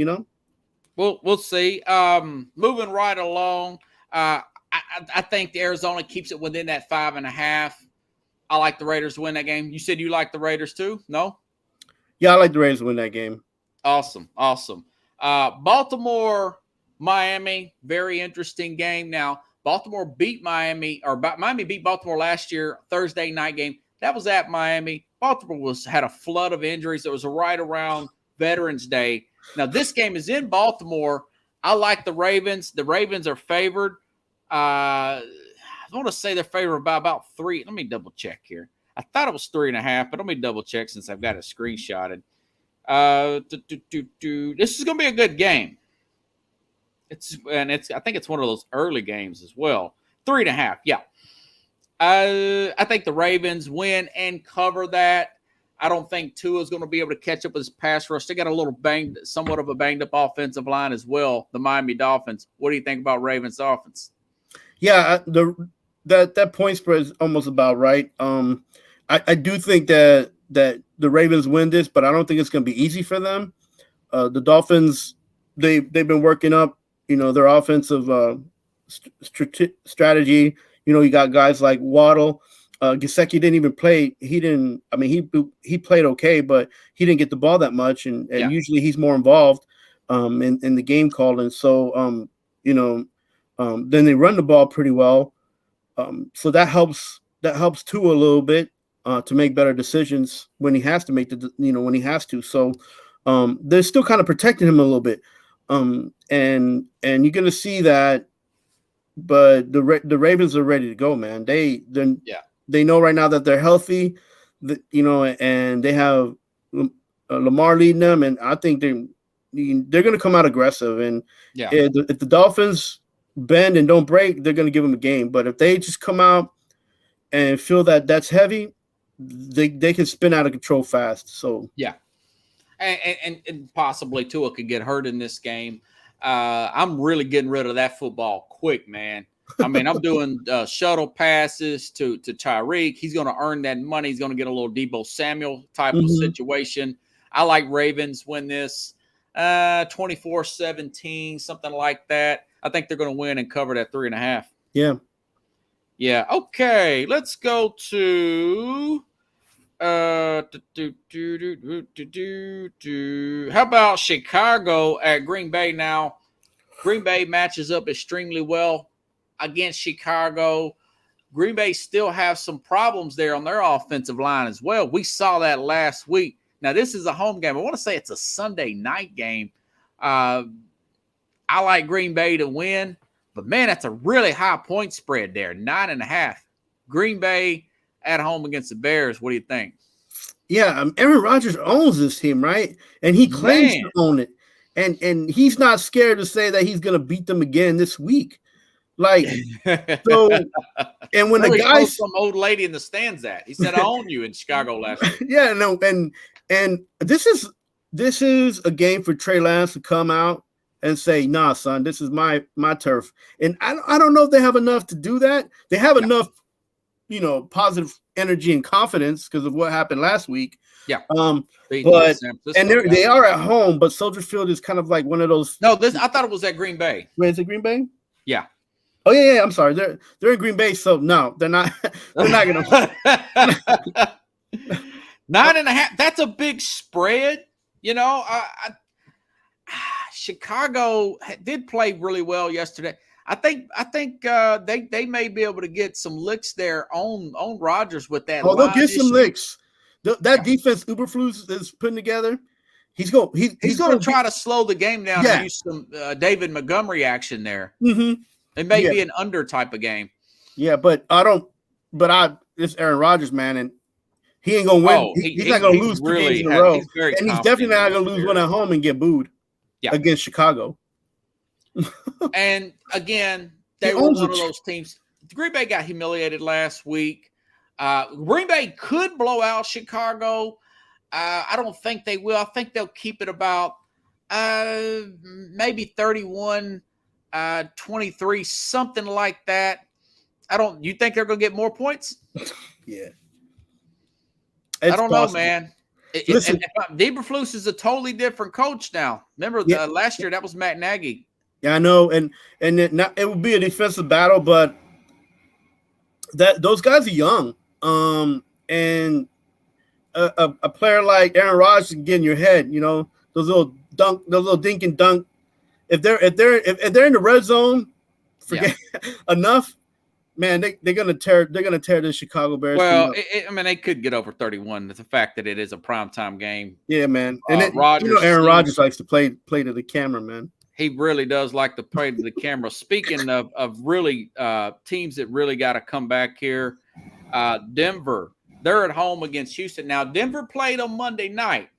We'll see. Moving right along. I think the Arizona keeps it within that 5.5. I like the Raiders to win that game. You said you like the Raiders too? No? Yeah, I like the Raiders to win that game. Awesome. Baltimore, Miami, very interesting game. Now, Baltimore beat Miami beat Baltimore last year, Thursday night game. That was at Miami. Baltimore had a flood of injuries. It was right around Veterans Day. Now, this game is in Baltimore. I like the Ravens. The Ravens are favored. I want to say they're favored by about 3. Let me double check here. I thought it was 3.5, but let me double check since I've got it screenshotted. This is going to be a good game. I think it's one of those early games as well. 3.5, yeah. I think the Ravens win and cover that. I don't think Tua is going to be able to catch up with his pass rush. They got somewhat of a banged up offensive line as well. The Miami Dolphins. What do you think about Ravens offense? Yeah, that point spread is almost about right. I do think that the Ravens win this, but I don't think it's going to be easy for them. The Dolphins, they've been working up, their offensive strategy. You got guys like Waddle. Gesicki didn't even play. He played okay, but he didn't get the ball that much, and usually he's more involved in the game calling. So then they run the ball pretty well. So that helps Tua a little bit to make better decisions when he has to when he has to. So they're still kind of protecting him a little bit. And you're going to see that, but the Ravens are ready to go, man. They know right now that they're healthy, and they have Lamar leading them, and I think they're going to come out aggressive. And if the Dolphins bend and don't break, they're going to give them a game. But if they just come out and feel that that's heavy, they can spin out of control fast. So and possibly Tua could get hurt in this game. I'm really getting rid of that football quick, man. I'm doing shuttle passes to Tyreek. He's going to earn that money. He's going to get a little Deebo Samuel type of situation. I like Ravens win this 24-17, something like that. I think they're going to win and cover that 3.5. Yeah. Okay, let's go to how about Chicago at Green Bay now? Green Bay matches up extremely well against Chicago. Green Bay still have some problems there on their offensive line as well. We saw that last week. Now, this is a home game. I want to say it's a Sunday night game. I like Green Bay to win, but, man, that's a really high point spread there, 9.5. Green Bay at home against the Bears. What do you think? Yeah, Aaron Rodgers owns this team, right? And he claims to own it. And he's not scared to say that he's going to beat them again this week. Like, so, and when the guys, some old lady in the stands he said, I own you in Chicago last week. Yeah, no, and this is a game for Trey Lance to come out and say, nah, son, this is my turf. And I don't know if they have enough to do that. They have enough, positive energy and confidence because of what happened last week. Yeah. But they are at home, but Soldier Field is kind of like one of those. No, I thought it was at Green Bay. Wait, is it Green Bay? Yeah. Oh yeah. I'm sorry. They're in Green Bay, so no, they're not. They're not gonna. 9.5. That's a big spread. Chicago did play really well yesterday. I think they may be able to get some licks there on Rodgers with that. Oh, they'll get some licks. That defense Uberflus is putting together. He's going to try to slow the game down and use some David Montgomery action there. Mm-hmm. It may be an under type of game. Yeah, but it's Aaron Rodgers, man, and he ain't gonna win. He's not gonna lose 2 games in a row, and he's definitely not gonna lose one at home and get booed. Against Chicago. And again, they were one of those teams. Green Bay got humiliated last week. Green Bay could blow out Chicago. I don't think they will. I think they'll keep it about maybe 31-23, something like that. You think they're going to get more points? Yeah. I don't know, man. Listen, Eberflus is a totally different coach now. Remember last year that was Matt Nagy. Yeah, I know, and it would be a defensive battle, but those guys are young. And a player like Aaron Rodgers can get in your head. Those little dink and dunk. If they're in the red zone, forget enough. Man, they're gonna tear the Chicago Bears. Well, they could get over 31. The fact that it is a primetime game. Yeah, man. And Aaron Rodgers likes to play to the camera, man. He really does like to play to the camera. Speaking of really teams that really got to come back here, Denver They're at home against Houston. Now, Denver played on Monday night.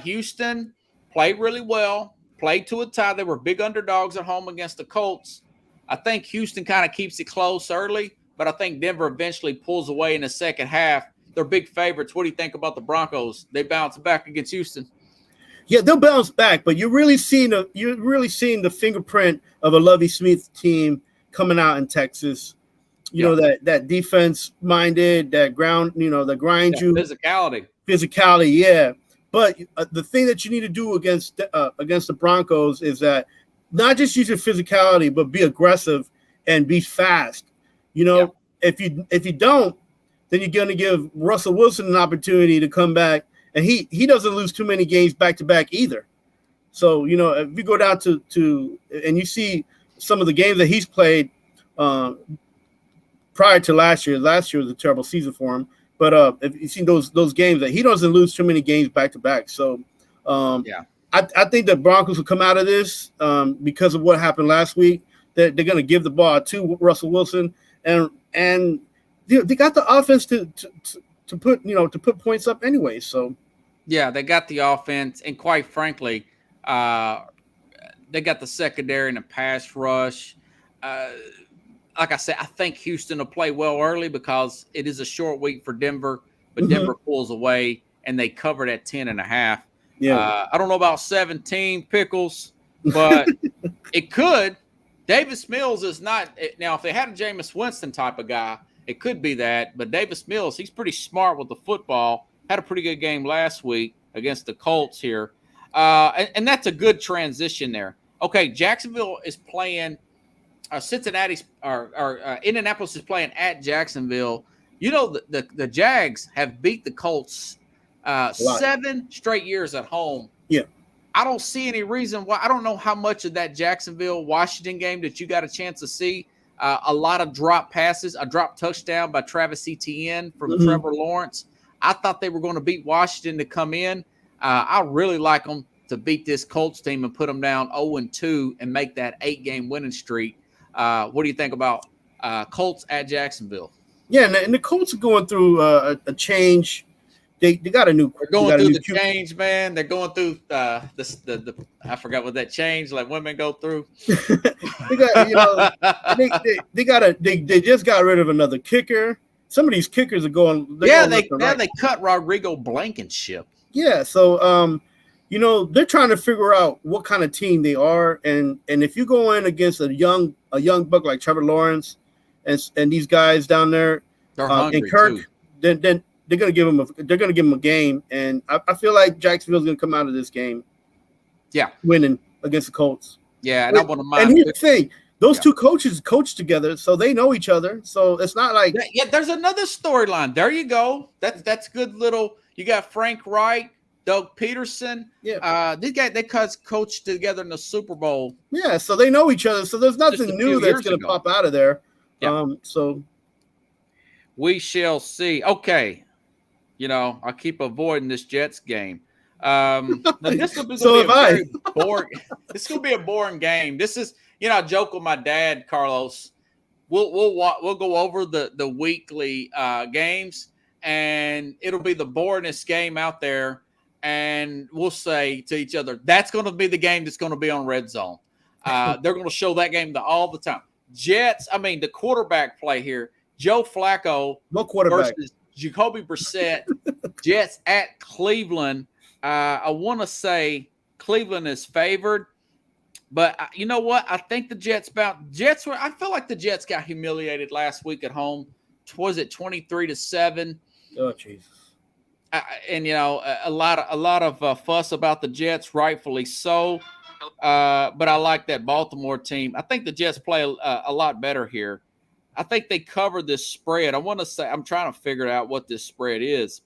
Houston played really well, played to a tie. They were big underdogs at home against the Colts. I think Houston kind of keeps it close early, but I think Denver eventually pulls away in the second half. They're big favorites. What do you think about the Broncos? They bounce back against Houston. Yeah, they'll bounce back, but you're really seeing the fingerprint of a Lovie Smith team coming out in Texas. You know, that defense minded, that ground, that grind you physicality. Yeah. But the thing that you need to do against the Broncos is that not just use your physicality, but be aggressive and be fast. If you don't, then you're going to give Russell Wilson an opportunity to come back, and he doesn't lose too many games back to back either. So if you go down to and you see some of the games that he's played prior to last year was a terrible season for him. But if you've seen those games, that he doesn't lose too many games back to back. So I think the Broncos will come out of this because of what happened last week. They're going to give the ball to Russell Wilson, and they got the offense to put points up anyway. So yeah, they got the offense, and quite frankly, they got the secondary and the pass rush. Like I said, I think Houston will play well early because it is a short week for Denver, but Denver pulls away and they covered at 10.5. Yeah. I don't know about 17 pickles, but it could. Davis Mills is not – now, if they had a Jameis Winston type of guy, it could be that. But Davis Mills, he's pretty smart with the football. Had a pretty good game last week against the Colts here. And that's a good transition there. Okay, Jacksonville is playing – Cincinnati's or Indianapolis is playing at Jacksonville. The Jags have beat the Colts 7 straight years at home. Yeah. I don't see any reason why. I don't know how much of that Jacksonville-Washington game that you got a chance to see. A lot of drop passes, a drop touchdown by Travis Etienne from Trevor Lawrence. I thought they were going to beat Washington to come in. I really like them to beat this Colts team and put them down 0-2 and make that 8-game winning streak. What do you think about Colts at Jacksonville? Yeah, and the Colts are going through a change. They got a new. They're going through the change, man. They're going through the I forgot what that change like women go through. They just got rid of another kicker. Some of these kickers are going. They cut Rodrigo Blankenship. Yeah, so they're trying to figure out what kind of team they are, and if you go in against a young buck like Trevor Lawrence and these guys down there, and Kirk, too. then they're gonna give him a game, and I feel like Jacksonville's gonna come out of this game, winning against the Colts. Yeah, and I want to mind. And here's the thing: those two coaches coach together, so they know each other. So it's not like there's another storyline. There you go. That's good little. You got Frank Wright, Doug Peterson. Yeah. These guys, they coached together in the Super Bowl. Yeah, so they know each other. So there's nothing new that's going to pop out of there. Yeah. So we shall see. Okay. I keep avoiding this Jets game. This will be boring. This is going to be a boring game. This is, I joke with my dad, Carlos. We'll go over the weekly games, and it'll be the boringest game out there. And we'll say to each other, that's going to be the game that's going to be on Red Zone. They're going to show that game all the time. Jets, the quarterback play here, Joe Flacco versus Jacoby Brissett. Jets at Cleveland. I want to say Cleveland is favored. But you know what? I think the Jets I feel like the Jets got humiliated last week at home. Was it 23-7? Oh, Jesus. And a lot of fuss about the Jets, rightfully so. But I like that Baltimore team. I think the Jets play a lot better here. I think they cover this spread. I want to say I'm trying to figure out what this spread is.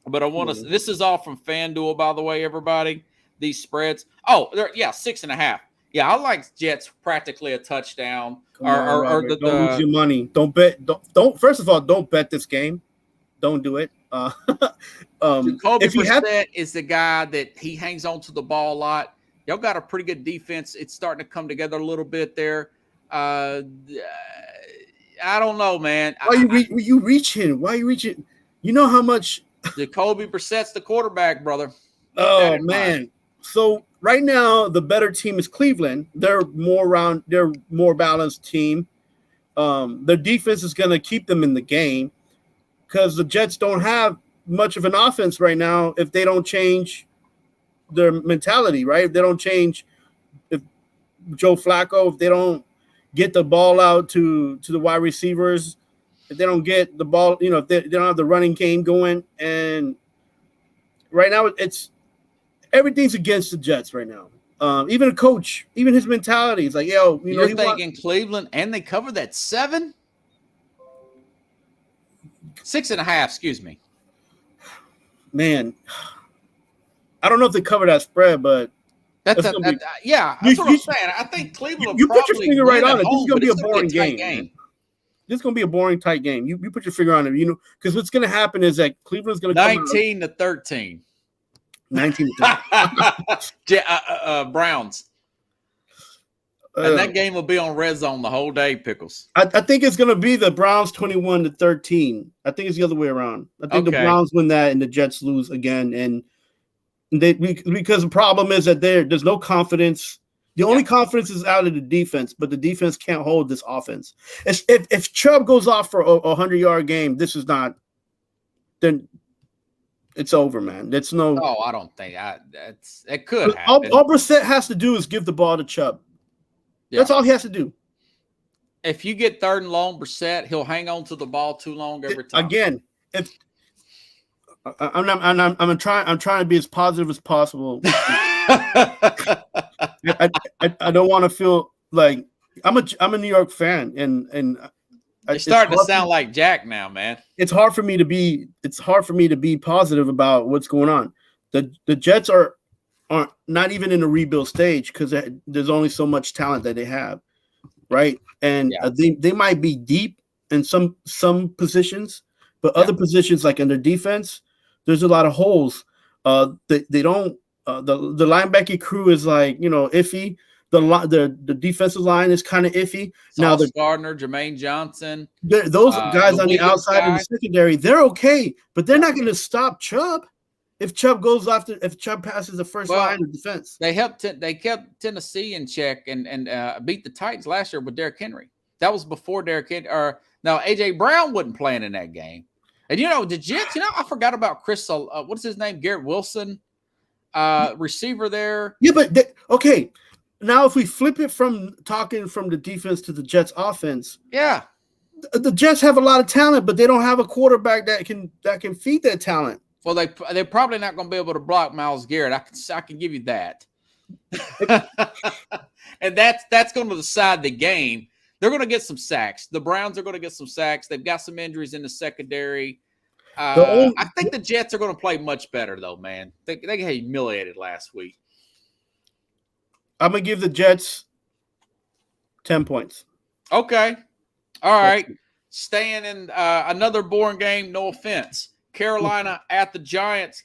But I want to. This is all from FanDuel, by the way, everybody. These spreads. Oh, 6.5. Yeah, I like Jets practically a touchdown. Don't lose your money. Don't bet. Don't. First of all, don't bet this game. Don't do it. Jacoby Brissett is the guy that he hangs on to the ball a lot. Y'all got a pretty good defense. It's starting to come together a little bit there. I don't know, man. Why you reaching? Why you reaching? You know how much Jacoby Brissett's the quarterback, brother. Keep that Oh in mind. man. So right now the better team is Cleveland. They're more balanced team. Their defense is gonna keep them in the game because the Jets don't have much of an offense right now if they don't change their mentality, right? If they don't change if Joe Flacco, if they don't get the ball out to the wide receivers, if they don't get the ball, if they don't have the running game going, and right now it's everything's against the Jets right now. Even a coach, even his mentality is like, You're thinking Cleveland, and they covered that 7? 6.5, excuse me. Man, I don't know if they cover that spread, but That's what I'm saying. I think Cleveland. You put your finger right on it. This is going to be a boring game. This is going to be a boring, tight game. You put your finger on it, because what's going to happen is that Cleveland's going to 19-13. 19 Browns. And that game will be on Red Zone the whole day, Pickles. I think it's going to be the Browns 21-13. I think it's the other way around. I think the Browns win that and the Jets lose again. And because the problem is that there's no confidence. The only confidence is out of the defense, but the defense can't hold this offense. If Chubb goes off for a 100-yard game, this is not. Then it's over, man. That's no. Oh, I don't think it could happen. All Brissett has to do is give the ball to Chubb. Yeah. That's all he has to do. If you get 3rd and long, Brissett, he'll hang on to the ball too long every time. Again, if I'm trying to be as positive as possible. I don't want to feel like I'm a New York fan, and you're starting to sound like Jack now, man. It's hard for me to be positive about what's going on. The Jets aren't not even in a rebuild stage because there's only so much talent that they have, right? And they might be deep in some positions, but other positions like in their defense, there's a lot of holes. They don't. The linebacker crew is like iffy. The defensive line is kind of iffy. Now Gardner, Jermaine Johnson, those guys on the outside of the secondary, they're okay, but they're not going to stop Chubb. If Chubb passes the first line of defense, they kept Tennessee in check and beat the Titans last year with Derrick Henry. That was before Derrick Henry. Now AJ Brown wasn't playing in that game, and the Jets. I forgot about Chris. What's his name? Garrett Wilson, receiver there. Yeah, but okay. Now, if we flip it from talking from the defense to the Jets offense, the Jets have a lot of talent, but they don't have a quarterback that can feed that talent. Well, they're probably not going to be able to block Myles Garrett. I can give you that, and that's going to decide the game. They're going to get some sacks. The Browns are going to get some sacks. They've got some injuries in the secondary. I think the Jets are going to play much better, though, man. They got humiliated last week. I'm going to give the Jets 10 points. Okay. All right. Staying in another boring game, no offense. Carolina at the Giants.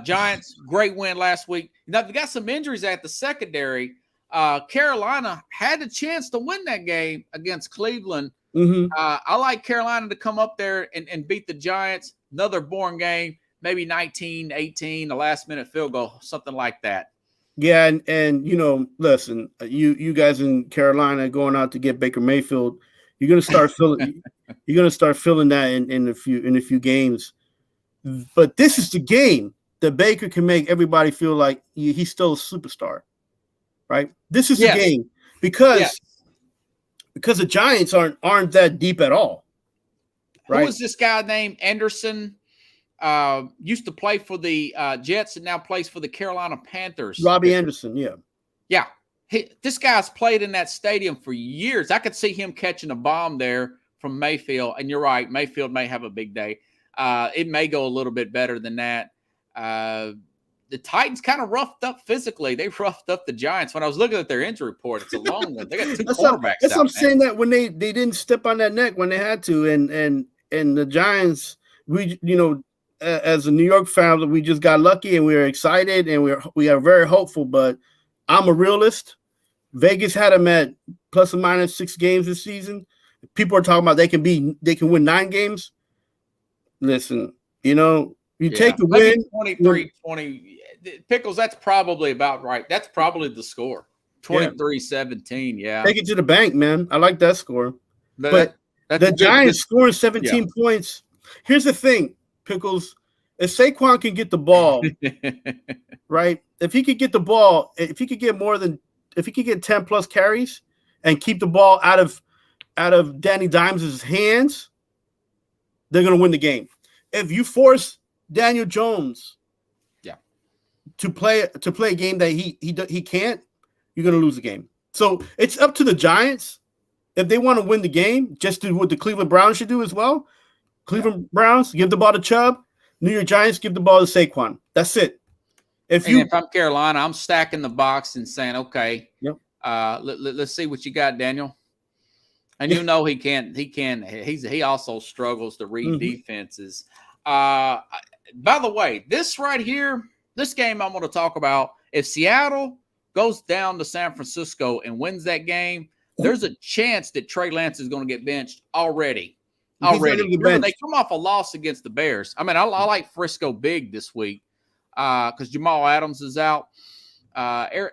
Giants, great win last week. Now, they got some injuries at the secondary. Carolina had a chance to win that game against Cleveland. Mm-hmm. I like Carolina to come up there and beat the Giants. Another boring game, maybe 19-18, a last-minute field goal, something like that. Yeah, and listen, you guys in Carolina going out to get Baker Mayfield, you're gonna start feeling that in a few games. But this is the game that Baker can make everybody feel like he's still a superstar, right? This is the game because the Giants aren't that deep at all. Right? Who was this guy named Anderson? Used to play for the Jets and now plays for the Carolina Panthers. Robbie Anderson, yeah. Yeah. This guy's played in that stadium for years. I could see him catching a bomb there from Mayfield. And you're right, Mayfield may have a big day. It may go a little bit better than that. The Titans kind of roughed up physically. They roughed up the Giants. When I was looking at their injury report, it's a long one. They got two quarterbacks. That's what I'm saying, that when they didn't step on that neck when they had to. And the Giants, as a New York fan, we just got lucky and we were excited and we are very hopeful. But I'm a realist. Vegas had them at plus or minus 6 games this season. People are talking about they can win 9 games. Listen, you take the win 23-20. Pickles, that's probably about right. That's probably the score. 23-17, yeah. Take it to the bank, man. I like that score. But that's the Giants scoring 17 points. Here's the thing, Pickles. If Saquon can get the ball, right? If he could get the ball, if he could get 10 plus carries and keep the ball out of Danny Dimes' hands, they're gonna win the game. If you force Daniel Jones to play a game that he can't, you're gonna lose the game. So it's up to the Giants if they want to win the game, just do what the Cleveland Browns should do as well. Cleveland Browns give the ball to Chubb. New York Giants give the ball to Saquon. That's it. If I'm Carolina, I'm stacking the box and saying, okay, let's see what you got, Daniel. And he can't. He also struggles to read defenses. By the way, this right here, this game I'm going to talk about. If Seattle goes down to San Francisco and wins that game, there's a chance that Trey Lance is going to get benched already. Remember, they come off a loss against the Bears. I mean, I like Frisco big this week because Jamal Adams is out. A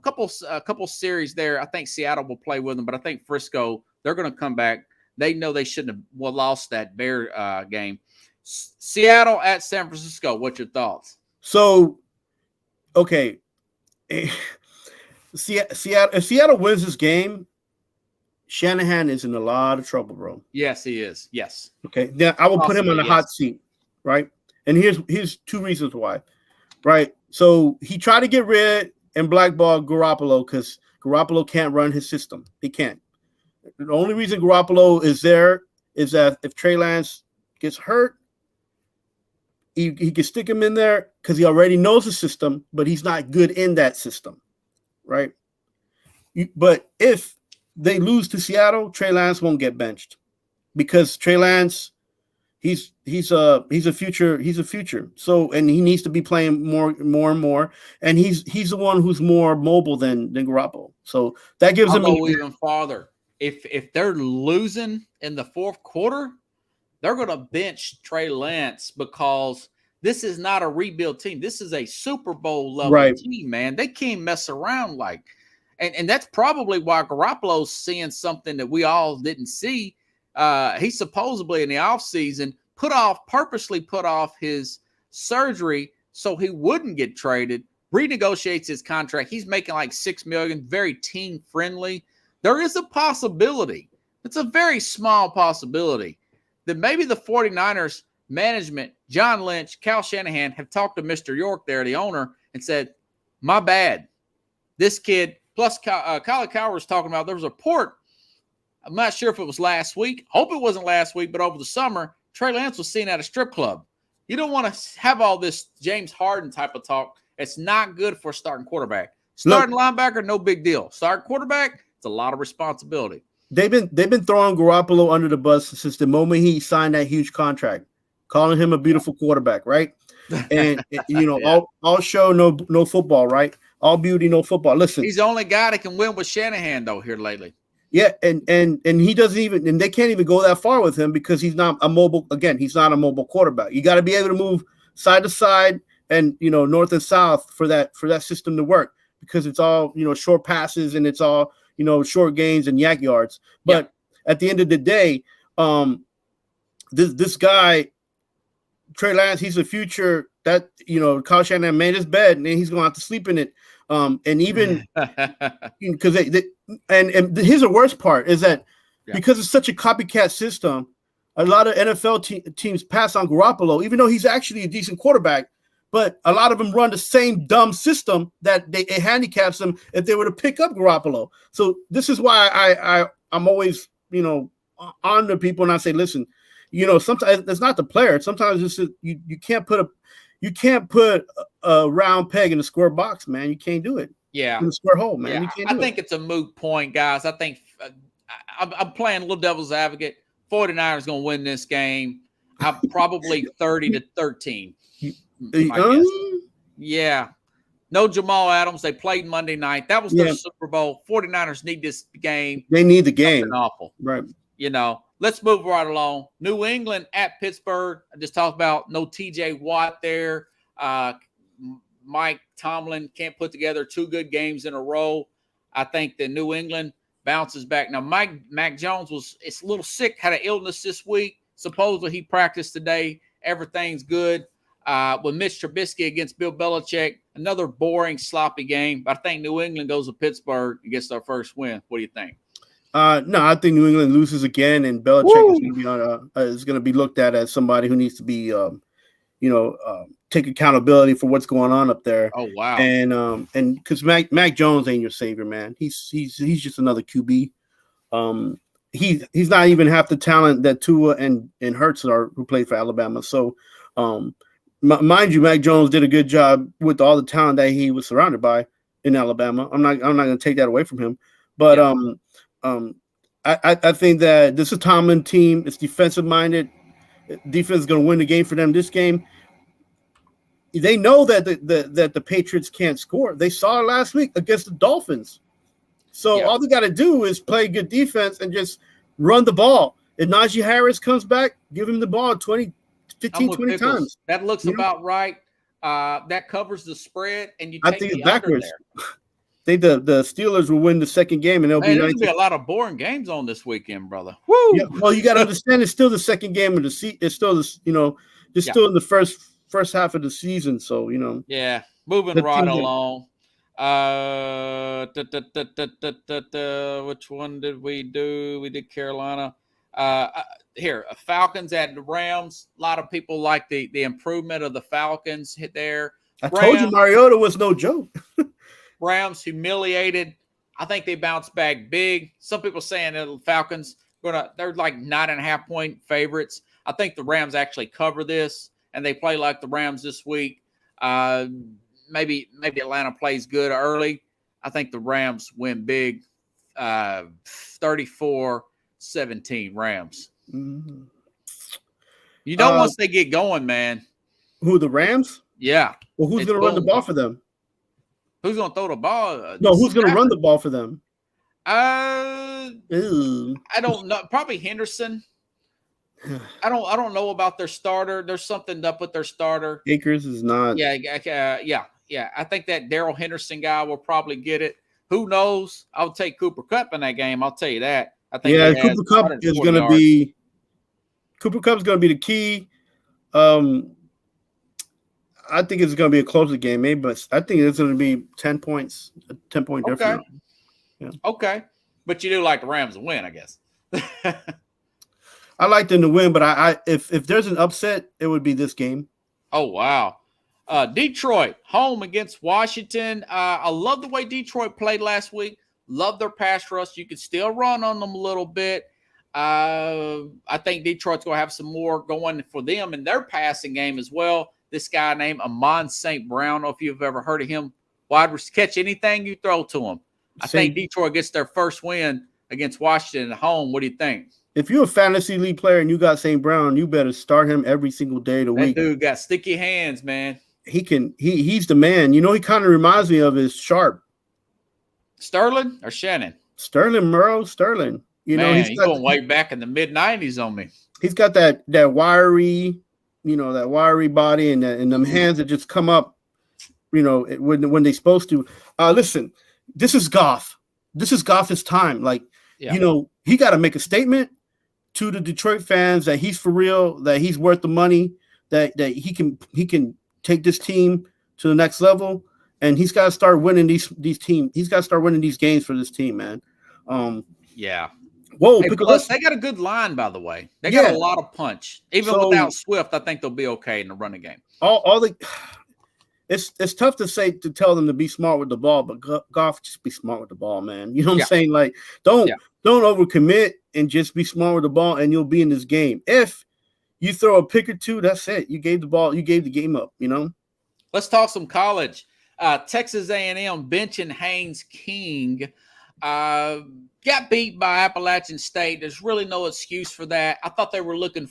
couple series there. I think Seattle will play with them, but I think Frisco, they're going to come back. They know they shouldn't have lost that Bear game. Seattle at San Francisco. What's your thoughts? So, okay, Seattle. If Seattle wins this game, Shanahan is in a lot of trouble, bro. Yes, he is. Yes. Okay. Now I will put him on the hot seat, right? And here's 2 reasons why, right? So he tried to get rid and blackball Garoppolo because Garoppolo can't run his system. He can't. The only reason Garoppolo is there is that if Trey Lance gets hurt, he can stick him in there because he already knows the system, but he's not good in that system, right? But if they lose to Seattle, Trey Lance won't get benched because Trey Lance, he's a future. So, and he needs to be playing more and more. And he's the one who's more mobile than Garoppolo. So that gives him even farther. If they're losing in the fourth quarter, they're going to bench Trey Lance because this is not a rebuild team. This is a Super Bowl level team, man. They can't mess around and that's probably why Garoppolo's seeing something that we all didn't see. He supposedly in the offseason purposely put off his surgery so he wouldn't get traded, renegotiates his contract. He's making like $6 million, very team friendly. There is a possibility. It's a very small possibility that maybe the 49ers management, John Lynch, Cal Shanahan, have talked to Mr. York there, the owner, and said, my bad. This kid, plus Colin Cowherd was talking about, there was a report, I'm not sure if it was last week. Hope it wasn't last week, but over the summer, Trey Lance was seen at a strip club. You don't want to have all this James Harden type of talk. It's not good for a starting quarterback. Starting linebacker, no big deal. Starting quarterback, it's a lot of responsibility. They've been throwing Garoppolo under the bus since the moment he signed that huge contract, calling him a beautiful quarterback, right? And all show, no football, right? All beauty, no football. Listen, he's the only guy that can win with Shanahan though here lately. Yeah, and he doesn't even, and they can't even go that far with him because he's not a mobile. Again, he's not a mobile quarterback. You got to be able to move side to side and north and south for that system to work because it's all short passes and it's all short gains and yak yards. But at the end of the day, this guy Trey Lance, he's a future that Kyle Shanahan made his bed and he's going to have to sleep in it. And even because and here's the worst part is that because it's such a copycat system, a lot of NFL teams pass on Garoppolo, even though he's actually a decent quarterback. But a lot of them run the same dumb system that it handicaps them if they were to pick up Garoppolo. So this is why I'm always on the people and I say, listen, sometimes it's not the player. Sometimes it's you can't put a round peg in a square box, man. You can't do it. Yeah, in a square hole, man. Yeah. You can't I do think it. It's a moot point, guys. I think I'm playing a little devil's advocate. 49ers going to win this game. I'm probably 30-13. Yeah. No Jamal Adams. They played Monday night. That was their Super Bowl. 49ers need this game. They need the game. Awful. Right. let's move right along. New England at Pittsburgh. I just talked about no TJ Watt there. Mike Tomlin can't put together 2 good games in a row. I think that New England bounces back. Now, Mac Jones it's a little sick, had an illness this week. Supposedly he practiced today. Everything's good. With Mitch Trubisky against Bill Belichick, another boring, sloppy game. But I think New England goes to Pittsburgh and gets their first win. What do you think? No, I think New England loses again, and Belichick is going to be looked at as somebody who needs to be, take accountability for what's going on up there. Oh wow! And because Mac Jones ain't your savior, man. He's just another QB. He's not even half the talent that Tua and Hurts are, who played for Alabama. So, mind you, Mac Jones did a good job with all the talent that he was surrounded by in Alabama. I'm not going to take that away from him, but I think that this is a Tomlin team. It's defensive minded. Defense is going to win the game for them this game. They know that the Patriots can't score. They saw it last week against the Dolphins. So all they got to do is play good defense and just run the ball. If Najee Harris comes back, give him the ball 20 times. That looks about right. That covers the spread, and you take I think the it's backwards. There. The Steelers will win the second game, and there's going to be a lot of boring games on this weekend, brother. Woo! Yeah, well, you got to understand it's still the second game of the season. It's still still in the first half of the season. So Yeah, moving right along. Which one did we do? We did Carolina. Here, Falcons at the Rams. A lot of people like the improvement of the Falcons hit there. I told you Mariota was no joke. Rams humiliated. I think they bounced back big. Some people saying that the Falcons they're like 9.5-point favorites. I think the Rams actually cover this, and they play like the Rams this week. Maybe Atlanta plays good early. I think the Rams win big, 34-17 Rams. Mm-hmm. Once they get going, man. Who, the Rams? Yeah. Well, who's going to run the ball for them? Who's going to throw the ball? No, who's going to run the ball for them? I don't know. Probably Henderson. I don't know about their starter. There's something up with their starter. Akers is not. Yeah. I think that Darrell Henderson guy will probably get it. Who knows? I'll take Cooper Kupp in that game. I'll tell you that. I think. Yeah, Cooper Kupp is going to be. Cooper Kupp is going to be the key. I think it's going to be a closer game, maybe, but I think it's going to be 10 points, a 10-point difference. Yeah. Okay, but you do like the Rams to win, I guess. I like them to win, but if there's an upset, it would be this game. Oh wow, Detroit home against Washington. I love the way Detroit played last week. Love their pass rush. You could still run on them a little bit. I think Detroit's going to have some more going for them in their passing game as well. This guy named Amon St. Brown. I don't know if you've ever heard of him. Catch anything you throw to him. I think Detroit gets their first win against Washington at home. What do you think? If you're a fantasy league player and you got St. Brown, you better start him every single day of the week. That dude got sticky hands, man. He's the man. He kind of reminds me of his Sharp. Sterling or Shannon? Sterling. He's going way back in the mid-90s on me. He's got that wiry, that wiry body and them hands that just come up, when they're supposed to. Listen, this is Goff. This is Goff's time. He got to make a statement to the Detroit fans that he's for real, that he's worth the money, that he can take this team to the next level, and he's got to start winning these teams. He's got to start winning these games for this team, man. Yeah. Whoa, plus they got a good line, by the way. They got a lot of punch. Even without Swift, I think they'll be okay in the running game. It's tough to tell them to be smart with the ball, but Goff, just be smart with the ball, man. You know what I'm saying? Like, don't overcommit and just be smart with the ball, and you'll be in this game. If you throw a pick or two, that's it. You gave the game up. Let's talk some college. Texas A&M benching Haynes King. Got beat by Appalachian State. There's really no excuse for that. I thought they were looking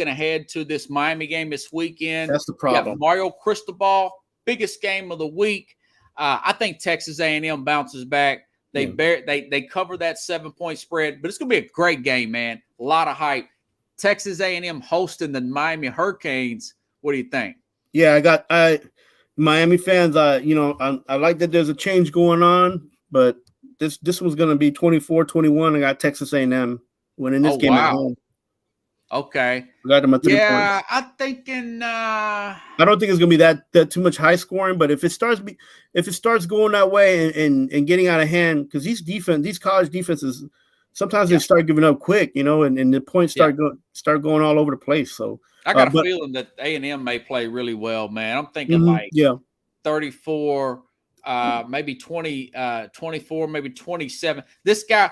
ahead to this Miami game this weekend. That's the problem. Mario Cristobal, biggest game of the week. I think Texas A&M bounces back. They cover that 7-point spread, but it's going to be a great game, man. A lot of hype. Texas A&M hosting the Miami Hurricanes. What do you think? Yeah, Miami fans. I like that there's a change going on, but this one's going to be 24-21. I got Texas A&M winning this game at home. Okay. I got them at 3 points. Yeah, I'm thinking. I don't think it's gonna be that too much high scoring, but if it starts going that way and getting out of hand, because these college defenses, sometimes they start giving up quick, and the points start going all over the place. So I got a feeling that A&M may play really well, man. I'm thinking 34, maybe 20, 24, maybe 27. This guy,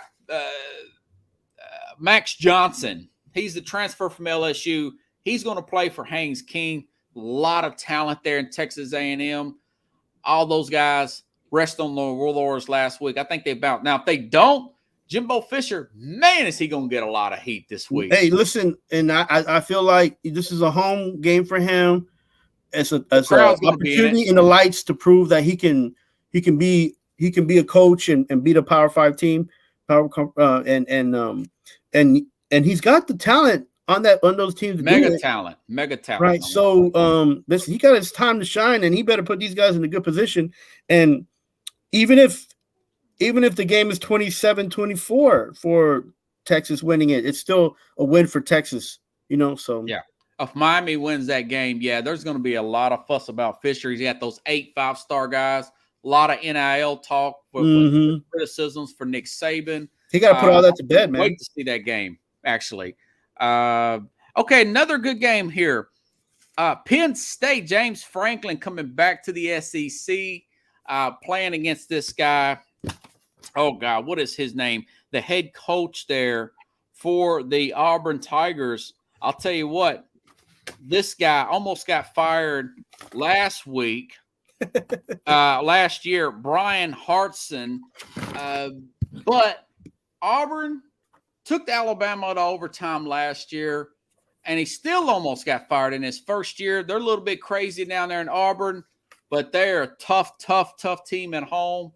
Max Johnson. He's the transfer from LSU. He's going to play for Haynes King. A lot of talent there in Texas A&M. All those guys rest on the laurels last week. I think they bounced. Now, if they don't, Jimbo Fisher, man, is he going to get a lot of heat this week. Hey, listen, and I feel like this is a home game for him. It's an opportunity in the lights to prove that he can be a coach and beat a Power 5 team. And he's got the talent on those teams. Mega talent. Right. So he got his time to shine, and he better put these guys in a good position. And even if the game is 27-24 for Texas winning it, it's still a win for Texas, So yeah. If Miami wins that game, there's going to be a lot of fuss about Fisher. He's got those 8 5-star guys, a lot of NIL talk for criticisms for Nick Saban. He got to put all that to bed, man. Wait to see that game. Actually. Okay, another good game here. Penn State, James Franklin coming back to the SEC, playing against this guy. Oh, God, what is his name? The head coach there for the Auburn Tigers. I'll tell you what, this guy almost got fired last week, last year, Brian Hartson. But Auburn took Alabama to overtime last year, and he still almost got fired in his first year. They're a little bit crazy down there in Auburn, but they're a tough team at home.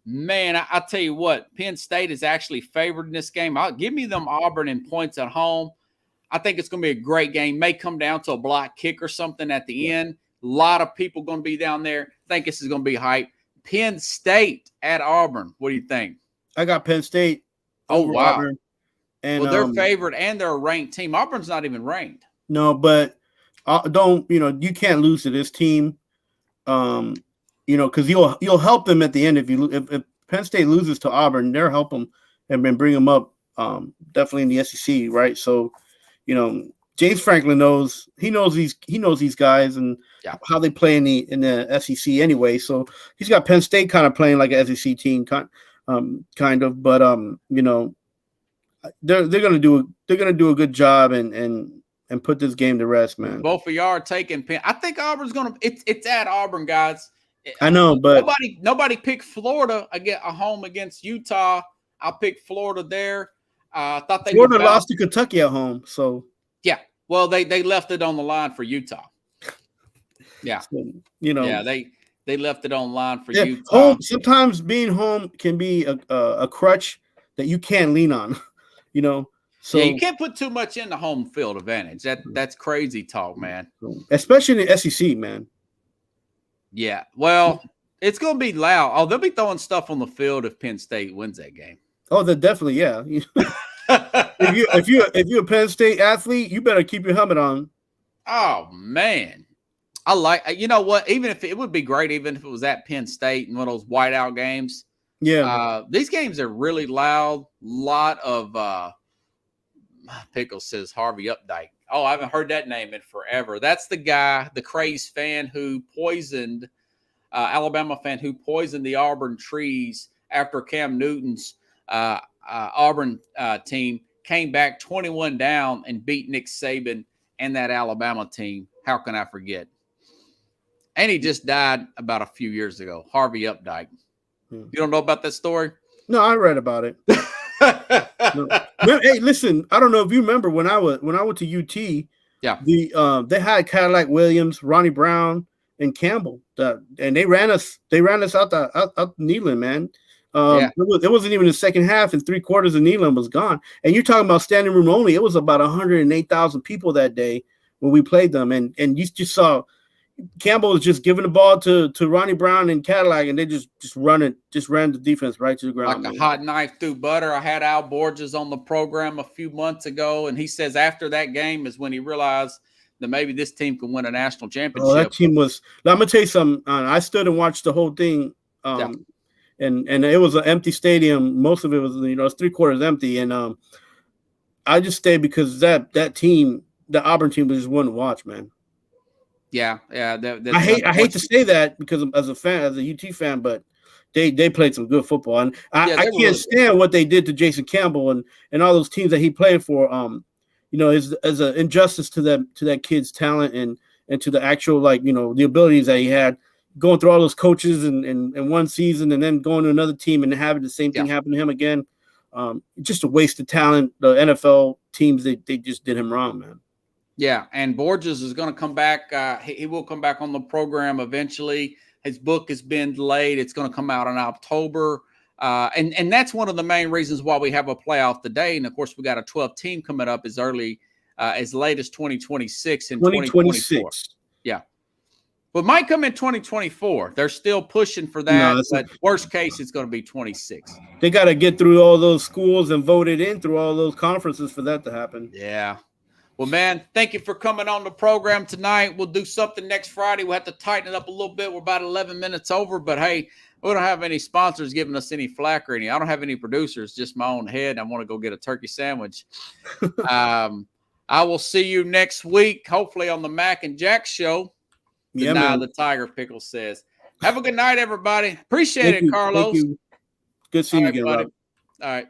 Man, I tell you what, Penn State is actually favored in this game. Give me them Auburn in points at home. I think it's going to be a great game. May come down to a block kick or something at the end. A lot of people going to be down there. I think this is going to be hype. Penn State at Auburn. What do you think? I got Penn State. Oh, wow. Auburn. And, they're favored, and they're a ranked team. Auburn's not even ranked. No, but you can't lose to this team, because you'll help them at the end. If Penn State loses to Auburn, they'll help them and bring them up definitely in the SEC, right? So, James Franklin knows these guys and how they play in the SEC anyway. So he's got Penn State kind of playing like an SEC team, kind of, but they're gonna do a good job and put this game to rest, man. Both of y'all are taking Penn. I think Auburn's gonna. It's at Auburn, guys. I know, but nobody picked Florida again, a home against Utah. I picked Florida there. I thought Florida lost to Kentucky at home, so yeah. Well, they left it on the line for Utah. Yeah, so, they left it on the line for Utah. Home, sometimes being home can be a crutch that you can't lean on. So you can't put too much in the home field advantage. That's crazy talk, man. Especially in the SEC, man. Yeah, well, it's going to be loud. Oh, they'll be throwing stuff on the field if Penn State wins that game. Oh, they're definitely, yeah. if you're a Penn State athlete, you better keep your helmet on. Oh man, I like. You know what? Even if it would be great, even if it was at Penn State and one of those whiteout games. Yeah, these games are really loud. Lot of Pickle says Harvey Updike. Oh, I haven't heard that name in forever. That's the guy, the crazed fan who poisoned Alabama fan who poisoned the Auburn trees after Cam Newton's Auburn team came back 21 down and beat Nick Saban and that Alabama team. How can I forget? And he just died about a few years ago. Harvey Updike. You don't know about that story? No, I read about it. No. Hey, listen, I don't know if you remember when I went to UT. Yeah, they had Cadillac Williams, Ronnie Brown, and Campbell, and they ran us out Neyland, man. Yeah. It wasn't even the second half, and 3/4 of Neyland was gone. And you're talking about standing room only. It was about 108,000 people that day when we played them, and you just saw Campbell was just giving the ball to Ronnie Brown and Cadillac, and they just ran the defense right to the ground. Like a hot knife through butter. I had Al Borges on the program a few months ago, and he says after that game is when he realized that maybe this team can win a national championship. Oh, that team was. Now, I'm gonna tell you something. I stood and watched the whole thing, and it was an empty stadium. Most of it was, it's 3/4 empty, and I just stayed because that team, the Auburn team, was just one to watch, man. Yeah. I hate to say that because as a UT fan, but they played some good football, and I can't really stand what they did to Jason Campbell and all those teams that he played for. As an injustice to that kid's talent and to the actual, the abilities that he had, going through all those coaches in one season and then going to another team and having the same thing happen to him again. Just a waste of talent. The NFL teams, they just did him wrong, man. Yeah, and Borges is going to come back. He will come back on the program eventually. His book has been delayed. It's going to come out in October. And that's one of the main reasons why we have a playoff today. And, of course, we got a 12 team coming up as late as 2026 and 2024. Yeah. But it might come in 2024. They're still pushing for that. But worst case, it's going to be 26. They got to get through all those schools and vote it in through all those conferences for that to happen. Yeah. Well, man, thank you for coming on the program tonight. We'll do something next Friday. We'll have to tighten it up a little bit. We're about 11 minutes over. But, hey, we don't have any sponsors giving us any flack or any. I don't have any producers, just my own head. I want to go get a turkey sandwich. I will see you next week, hopefully on the Mac and Jack show. Now the Tiger Pickle says. Have a good night, everybody. Appreciate it, Carlos. Thank you. Good seeing you again, buddy. Rob. All right.